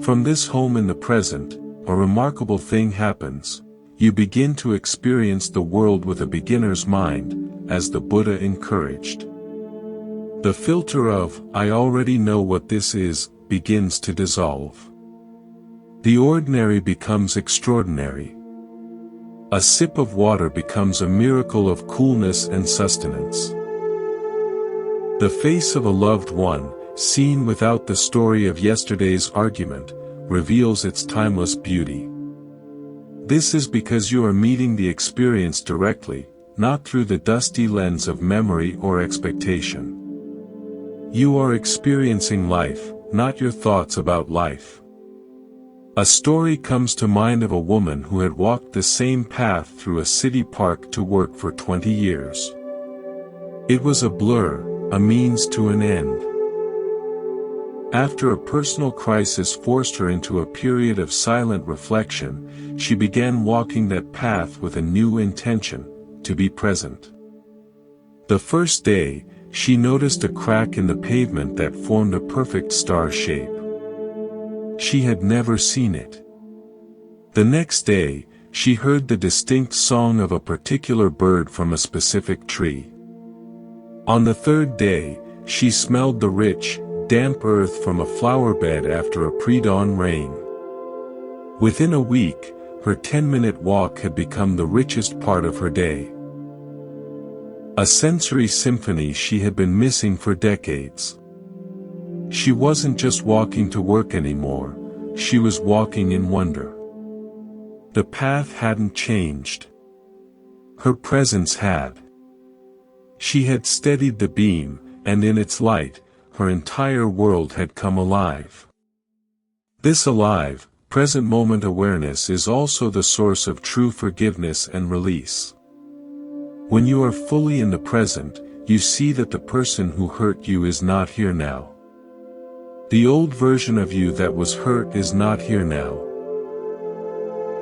From this home in the present, a remarkable thing happens. You begin to experience the world with a beginner's mind, as the Buddha encouraged. The filter of, "I already know what this is," begins to dissolve. The ordinary becomes extraordinary. A sip of water becomes a miracle of coolness and sustenance. The face of a loved one, seen without the story of yesterday's argument, reveals its timeless beauty. This is because you are meeting the experience directly, not through the dusty lens of memory or expectation. You are experiencing life, not your thoughts about life. A story comes to mind of a woman who had walked the same path through a city park to work for 20 years. It was a blur, a means to an end. After a personal crisis forced her into a period of silent reflection, she began walking that path with a new intention, to be present. The first day, she noticed a crack in the pavement that formed a perfect star shape. She had never seen it. The next day, she heard the distinct song of a particular bird from a specific tree. On the third day, she smelled the rich, damp earth from a flower bed after a pre-dawn rain. Within a week, her 10-minute walk had become the richest part of her day. A sensory symphony she had been missing for decades. She wasn't just walking to work anymore, she was walking in wonder. The path hadn't changed. Her presence had. She had steadied the beam, and in its light, her entire world had come alive. This alive, present moment awareness is also the source of true forgiveness and release. When you are fully in the present, you see that the person who hurt you is not here now. The old version of you that was hurt is not here now.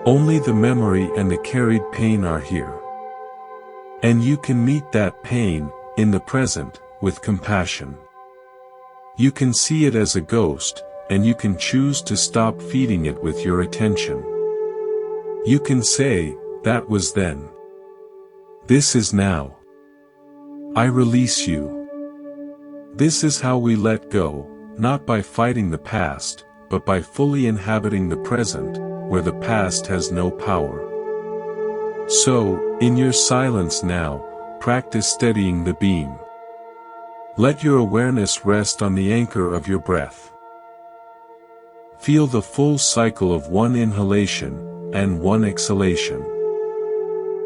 Only the memory and the carried pain are here. And you can meet that pain, in the present, with compassion. You can see it as a ghost, and you can choose to stop feeding it with your attention. You can say, that was then. This is now. I release you. This is how we let go, not by fighting the past, but by fully inhabiting the present, where the past has no power. So, in your silence now, practice steadying the beam. Let your awareness rest on the anchor of your breath. Feel the full cycle of one inhalation, and one exhalation.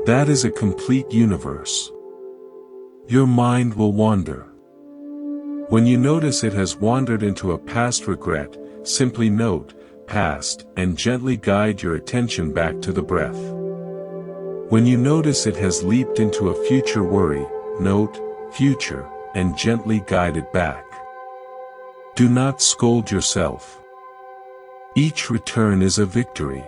That is a complete universe. Your mind will wander. When you notice it has wandered into a past regret, simply note, past, and gently guide your attention back to the breath. When you notice it has leaped into a future worry, note, future, and gently guide it back. Do not scold yourself. Each return is a victory.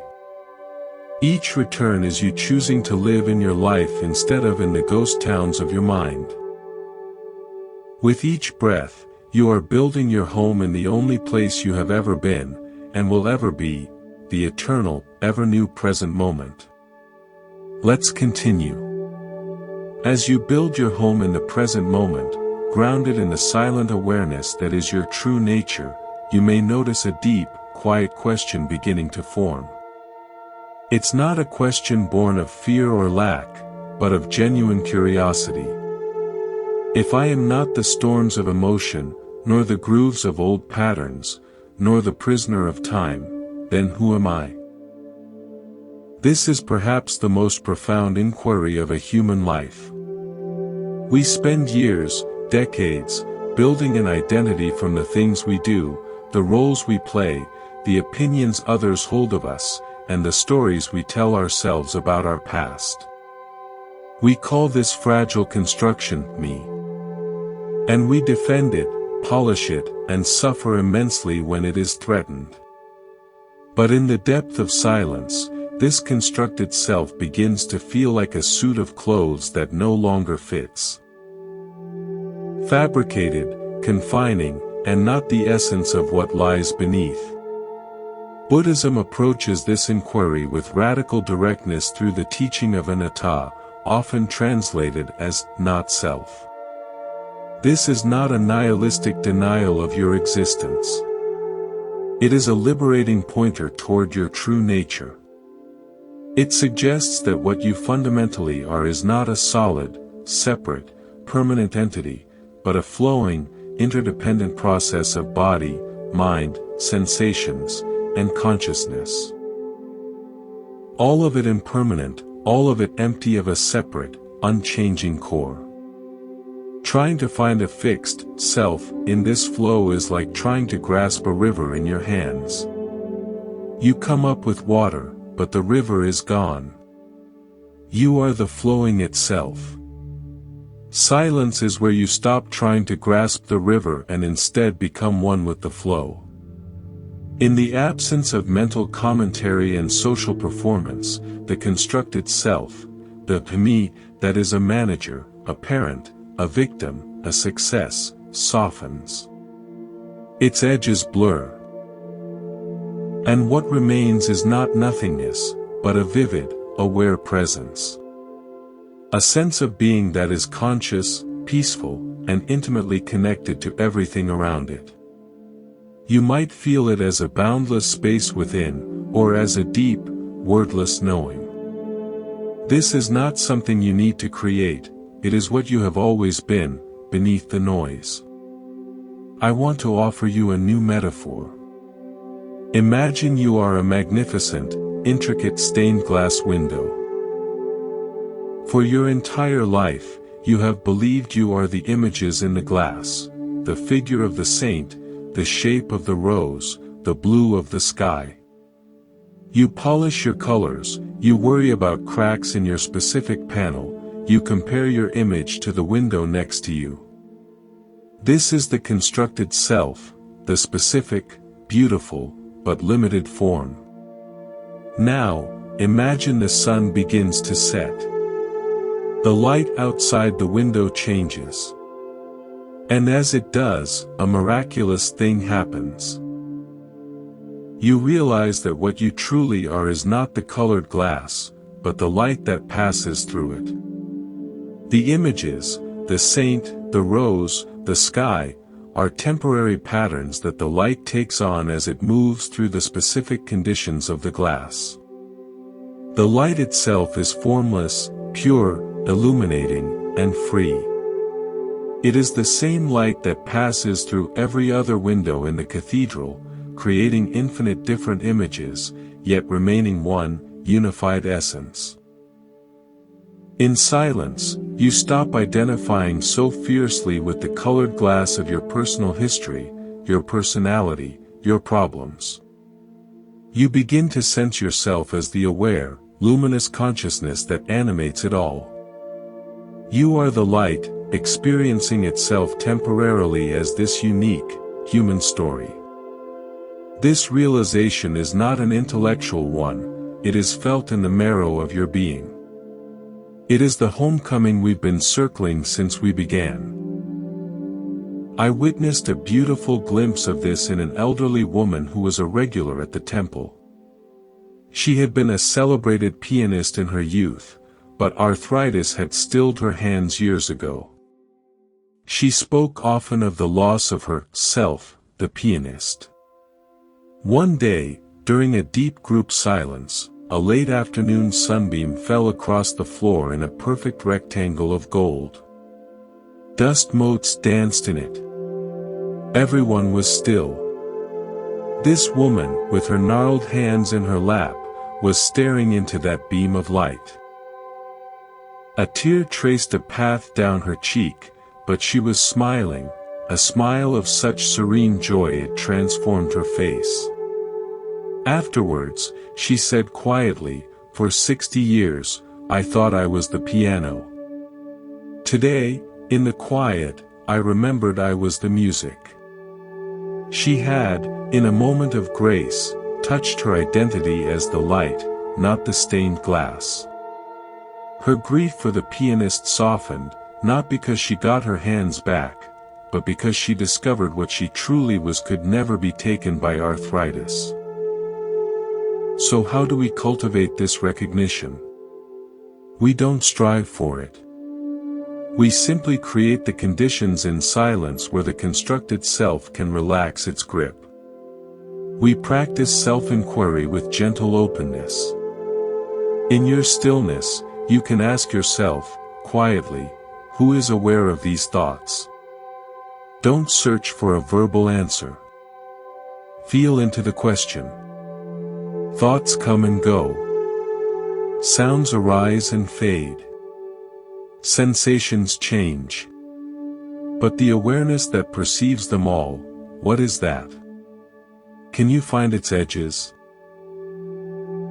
Each return is you choosing to live in your life instead of in the ghost towns of your mind. With each breath, you are building your home in the only place you have ever been, and will ever be, the eternal, ever-new present moment. Let's continue. As you build your home in the present moment, grounded in the silent awareness that is your true nature, you may notice a deep, quiet question beginning to form. It's not a question born of fear or lack, but of genuine curiosity. If I am not the storms of emotion, nor the grooves of old patterns, nor the prisoner of time, then who am I? This is perhaps the most profound inquiry of a human life. We spend years, decades, building an identity from the things we do, the roles we play, the opinions others hold of us, and the stories we tell ourselves about our past. We call this fragile construction, me. And we defend it, polish it, and suffer immensely when it is threatened. But in the depth of silence, this constructed self begins to feel like a suit of clothes that no longer fits. Fabricated, confining, and not the essence of what lies beneath. Buddhism approaches this inquiry with radical directness through the teaching of anatta, often translated as not self. This is not a nihilistic denial of your existence. It is a liberating pointer toward your true nature. It suggests that what you fundamentally are is not a solid, separate, permanent entity, but a flowing, interdependent process of body, mind, sensations, and consciousness. All of it impermanent, all of it empty of a separate, unchanging core. Trying to find a fixed self in this flow is like trying to grasp a river in your hands. You come up with water, but the river is gone. You are the flowing itself. Silence is where you stop trying to grasp the river and instead become one with the flow. In the absence of mental commentary and social performance, the constructed self, the me, that is a manager, a parent, a victim, a success, softens. Its edges blur. And what remains is not nothingness, but a vivid, aware presence. A sense of being that is conscious, peaceful, and intimately connected to everything around it. You might feel it as a boundless space within, or as a deep, wordless knowing. This is not something you need to create, it is what you have always been, beneath the noise. I want to offer you a new metaphor. Imagine you are a magnificent, intricate stained glass window. For your entire life, you have believed you are the images in the glass, the figure of the saint, the shape of the rose, the blue of the sky. You polish your colors, you worry about cracks in your specific panel, you compare your image to the window next to you. This is the constructed self, the specific, beautiful, but limited form. Now, imagine the sun begins to set. The light outside the window changes. And as it does, a miraculous thing happens. You realize that what you truly are is not the colored glass, but the light that passes through it. The images, the saint, the rose, the sky, are temporary patterns that the light takes on as it moves through the specific conditions of the glass. The light itself is formless, pure, illuminating, and free. It is the same light that passes through every other window in the cathedral, creating infinite different images, yet remaining one, unified essence. In silence, you stop identifying so fiercely with the colored glass of your personal history, your personality, your problems. You begin to sense yourself as the aware, luminous consciousness that animates it all. You are the light, experiencing itself temporarily as this unique, human story. This realization is not an intellectual one, it is felt in the marrow of your being. It is the homecoming we've been circling since we began. I witnessed a beautiful glimpse of this in an elderly woman who was a regular at the temple. She had been a celebrated pianist in her youth, but arthritis had stilled her hands years ago. She spoke often of the loss of her self, the pianist. One day, during a deep group silence, a late afternoon sunbeam fell across the floor in a perfect rectangle of gold. Dust motes danced in it. Everyone was still. This woman, with her gnarled hands in her lap, was staring into that beam of light. A tear traced a path down her cheek, but she was smiling, a smile of such serene joy it transformed her face. Afterwards, she said quietly, "For 60 years, I thought I was the piano. Today, in the quiet, I remembered I was the music." She had, in a moment of grace, touched her identity as the light, not the stained glass. Her grief for the pianist softened, not because she got her hands back, but because she discovered what she truly was could never be taken by arthritis. So how do we cultivate this recognition? We don't strive for it. We simply create the conditions in silence where the constructed self can relax its grip. We practice self-inquiry with gentle openness. In your stillness, you can ask yourself, quietly, who is aware of these thoughts? Don't search for a verbal answer. Feel into the question. Thoughts come and go. Sounds arise and fade. Sensations change. But the awareness that perceives them all, what is that? Can you find its edges?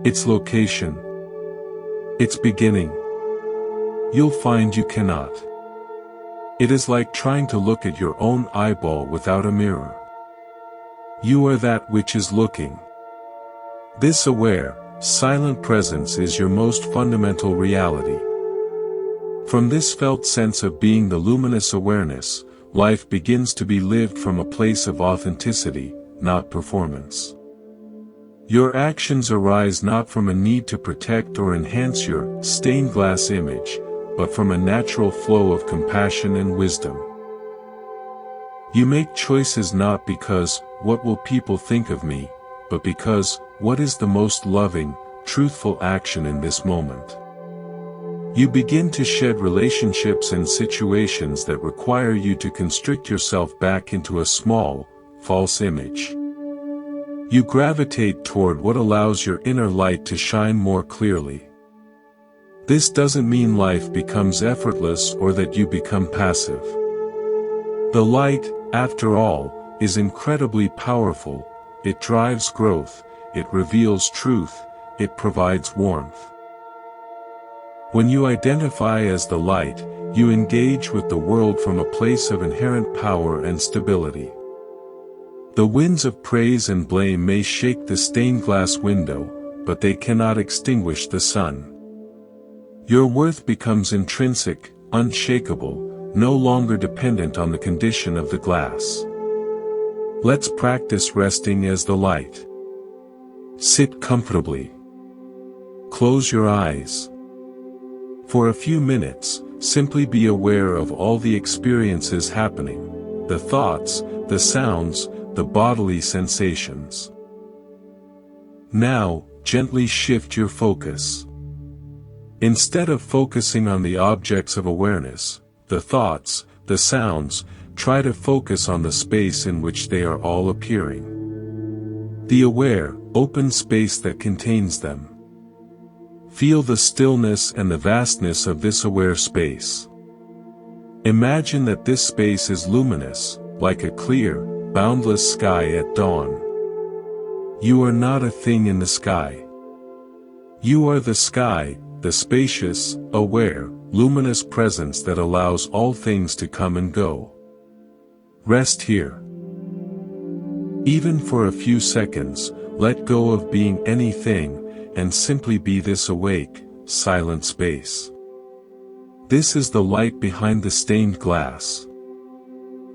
Its location? Its beginning? You'll find you cannot. It is like trying to look at your own eyeball without a mirror. You are that which is looking. This aware, silent presence is your most fundamental reality. From this felt sense of being the luminous awareness, life begins to be lived from a place of authenticity, not performance. Your actions arise not from a need to protect or enhance your stained glass image, but from a natural flow of compassion and wisdom. You make choices not because, what will people think of me, but because, what is the most loving, truthful action in this moment? You begin to shed relationships and situations that require you to constrict yourself back into a small, false image. You gravitate toward what allows your inner light to shine more clearly. This doesn't mean life becomes effortless or that you become passive. The light, after all, is incredibly powerful. It drives growth, it reveals truth, it provides warmth. When you identify as the light, you engage with the world from a place of inherent power and stability. The winds of praise and blame may shake the stained glass window, but they cannot extinguish the sun. Your worth becomes intrinsic, unshakable, no longer dependent on the condition of the glass. Let's practice resting as the light. Sit comfortably. Close your eyes. For a few minutes, simply be aware of all the experiences happening, the thoughts, the sounds, the bodily sensations. Now, gently shift your focus. Instead of focusing on the objects of awareness, the thoughts, the sounds, try to focus on the space in which they are all appearing. The aware, open space that contains them. Feel the stillness and the vastness of this aware space. Imagine that this space is luminous, like a clear, boundless sky at dawn. You are not a thing in the sky. You are the sky, the spacious, aware, luminous presence that allows all things to come and go. Rest here. Even for a few seconds, let go of being anything, and simply be this awake, silent space. This is the light behind the stained glass.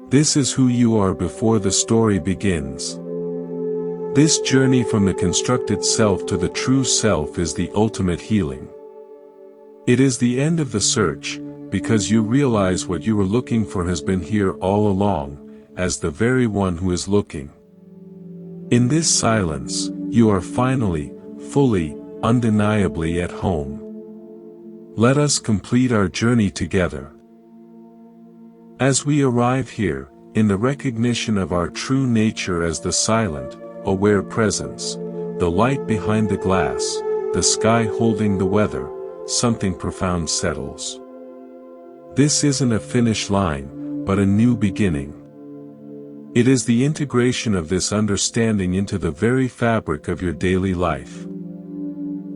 This is who you are before the story begins. This journey from the constructed self to the true self is the ultimate healing. It is the end of the search, because you realize what you were looking for has been here all along, as the very one who is looking. In this silence, you are finally, fully, undeniably at home. Let us complete our journey together. As we arrive here, in the recognition of our true nature as the silent, aware presence, the light behind the glass, the sky holding the weather, something profound settles. This isn't a finish line, but a new beginning. It is the integration of this understanding into the very fabric of your daily life.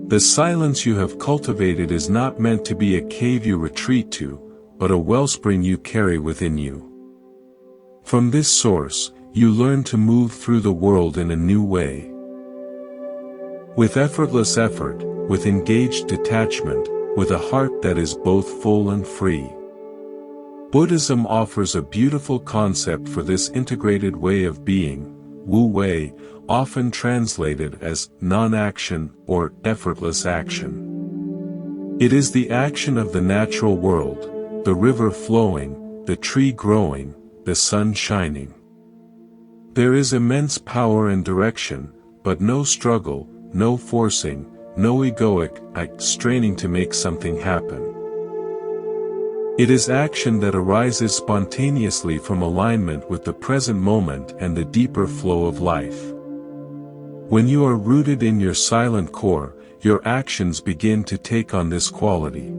The silence you have cultivated is not meant to be a cave you retreat to, but a wellspring you carry within you. From this source, you learn to move through the world in a new way. With effortless effort, with engaged detachment, with a heart that is both full and free. Buddhism offers a beautiful concept for this integrated way of being, Wu Wei, often translated as non-action or effortless action. It is the action of the natural world, the river flowing, the tree growing, the sun shining. There is immense power and direction, but no struggle, no forcing, no egoic straining to make something happen. It is action that arises spontaneously from alignment with the present moment and the deeper flow of life. When you are rooted in your silent core, your actions begin to take on this quality.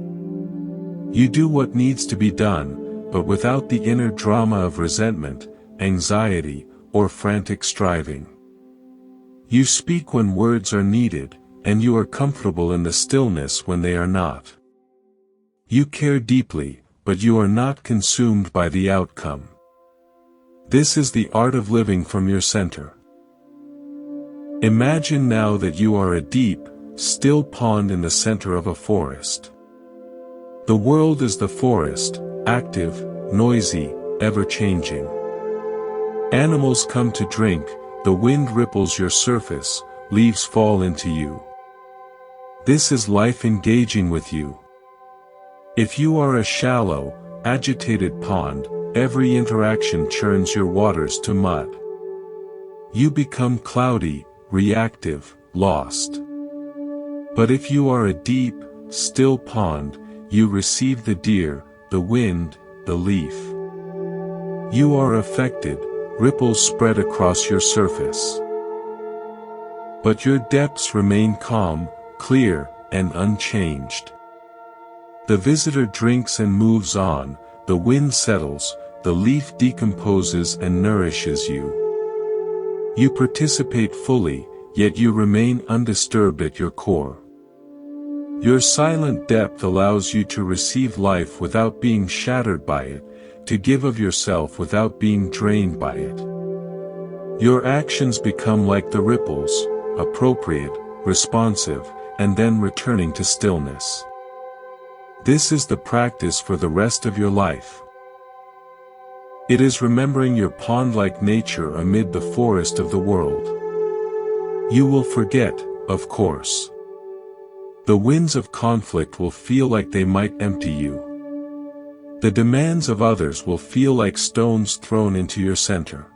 You do what needs to be done, but without the inner drama of resentment, anxiety, or frantic striving. You speak when words are needed, and you are comfortable in the stillness when they are not. You care deeply, but you are not consumed by the outcome. This is the art of living from your center. Imagine now that you are a deep, still pond in the center of a forest. The world is the forest, active, noisy, ever-changing. Animals come to drink, the wind ripples your surface, leaves fall into you. This is life engaging with you. If you are a shallow, agitated pond, every interaction churns your waters to mud. You become cloudy, reactive, lost. But if you are a deep, still pond, you receive the deer, the wind, the leaf. You are affected, ripples spread across your surface. But your depths remain calm, clear, and unchanged. The visitor drinks and moves on, the wind settles, the leaf decomposes and nourishes you. You participate fully, yet you remain undisturbed at your core. Your silent depth allows you to receive life without being shattered by it, to give of yourself without being drained by it. Your actions become like the ripples, appropriate, responsive, and then returning to stillness. This is the practice for the rest of your life. It is remembering your pond-like nature amid the forest of the world. You will forget, of course. The winds of conflict will feel like they might empty you. The demands of others will feel like stones thrown into your center.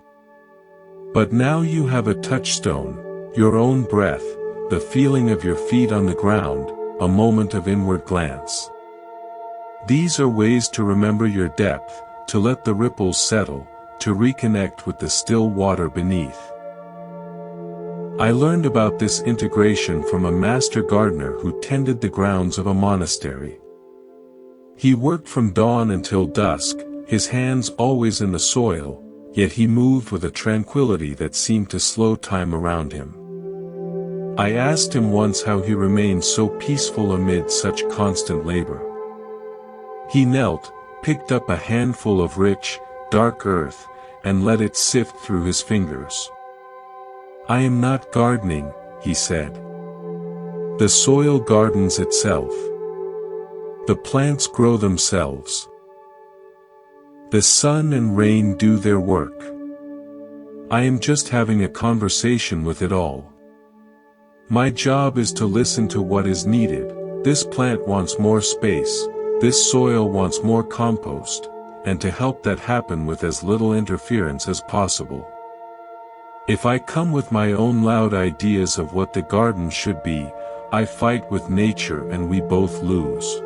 But now you have a touchstone, your own breath, the feeling of your feet on the ground, a moment of inward glance. These are ways to remember your depth, to let the ripples settle, to reconnect with the still water beneath. I learned about this integration from a master gardener who tended the grounds of a monastery. He worked from dawn until dusk, his hands always in the soil, yet he moved with a tranquility that seemed to slow time around him. I asked him once how he remained so peaceful amid such constant labor. He knelt, picked up a handful of rich, dark earth, and let it sift through his fingers. "I am not gardening," he said. "The soil gardens itself. The plants grow themselves. The sun and rain do their work. I am just having a conversation with it all. My job is to listen to what is needed. This plant wants more space. This soil wants more compost, and to help that happen with as little interference as possible. If I come with my own loud ideas of what the garden should be, I fight with nature and we both lose.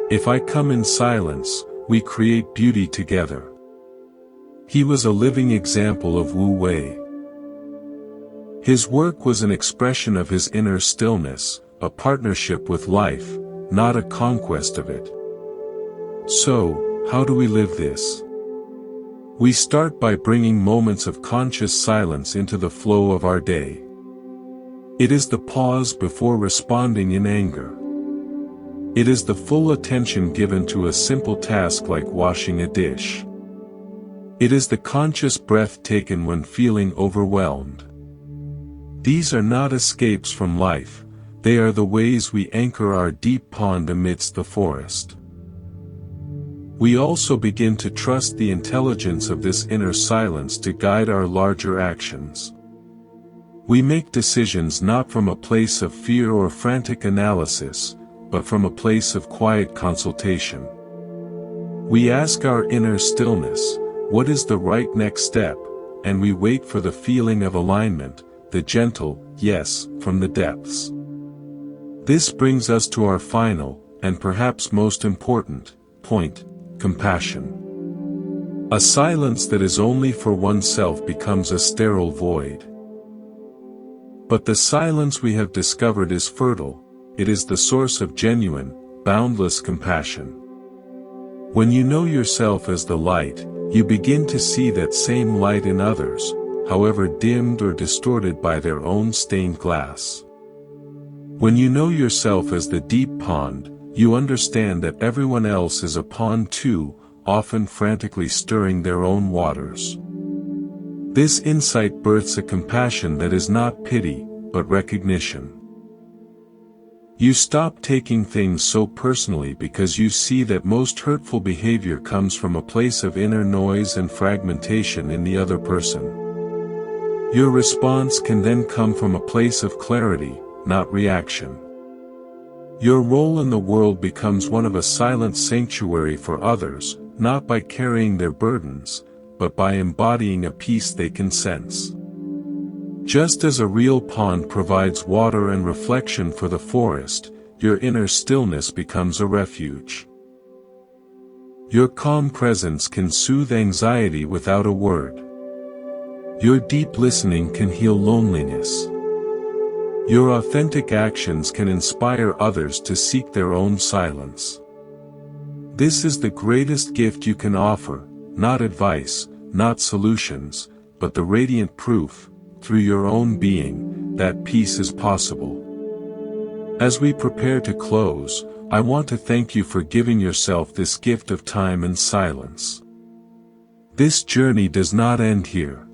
If I come in silence, we create beauty together." He was a living example of Wu Wei. His work was an expression of his inner stillness, a partnership with life, not a conquest of it. So, how do we live this? We start by bringing moments of conscious silence into the flow of our day. It is the pause before responding in anger. It is the full attention given to a simple task like washing a dish. It is the conscious breath taken when feeling overwhelmed. These are not escapes from life. They are the ways we anchor our deep pond amidst the forest. We also begin to trust the intelligence of this inner silence to guide our larger actions. We make decisions not from a place of fear or frantic analysis, but from a place of quiet consultation. We ask our inner stillness, what is the right next step, and we wait for the feeling of alignment, the gentle yes from the depths. This brings us to our final, and perhaps most important, point, compassion. A silence that is only for oneself becomes a sterile void. But the silence we have discovered is fertile, it is the source of genuine, boundless compassion. When you know yourself as the light, you begin to see that same light in others, however dimmed or distorted by their own stained glass. When you know yourself as the deep pond, you understand that everyone else is a pond too, often frantically stirring their own waters. This insight births a compassion that is not pity, but recognition. You stop taking things so personally because you see that most hurtful behavior comes from a place of inner noise and fragmentation in the other person. Your response can then come from a place of clarity, not reaction. Your role in the world becomes one of a silent sanctuary for others, not by carrying their burdens, but by embodying a peace they can sense. Just as a real pond provides water and reflection for the forest, your inner stillness becomes a refuge. Your calm presence can soothe anxiety without a word. Your deep listening can heal loneliness. Your authentic actions can inspire others to seek their own silence. This is the greatest gift you can offer, not advice, not solutions, but the radiant proof, through your own being, that peace is possible. As we prepare to close, I want to thank you for giving yourself this gift of time and silence. This journey does not end here.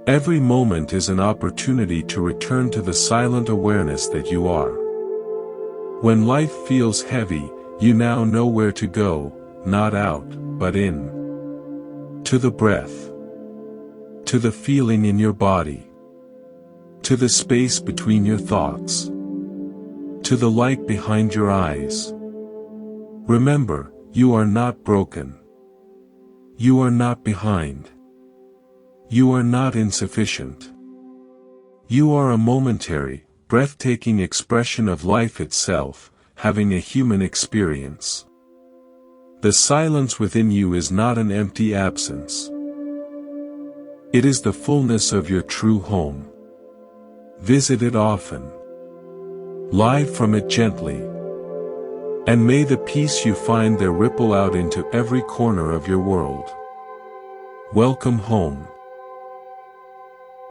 Every moment is an opportunity to return to the silent awareness that you are. When life feels heavy, you now know where to go, not out, but in. To the breath. To the feeling in your body. To the space between your thoughts. To the light behind your eyes. Remember, you are not broken. You are not behind. You are not insufficient. You are a momentary, breathtaking expression of life itself, having a human experience. The silence within you is not an empty absence. It is the fullness of your true home. Visit it often. Lie from it gently. And may the peace you find there ripple out into every corner of your world. Welcome home.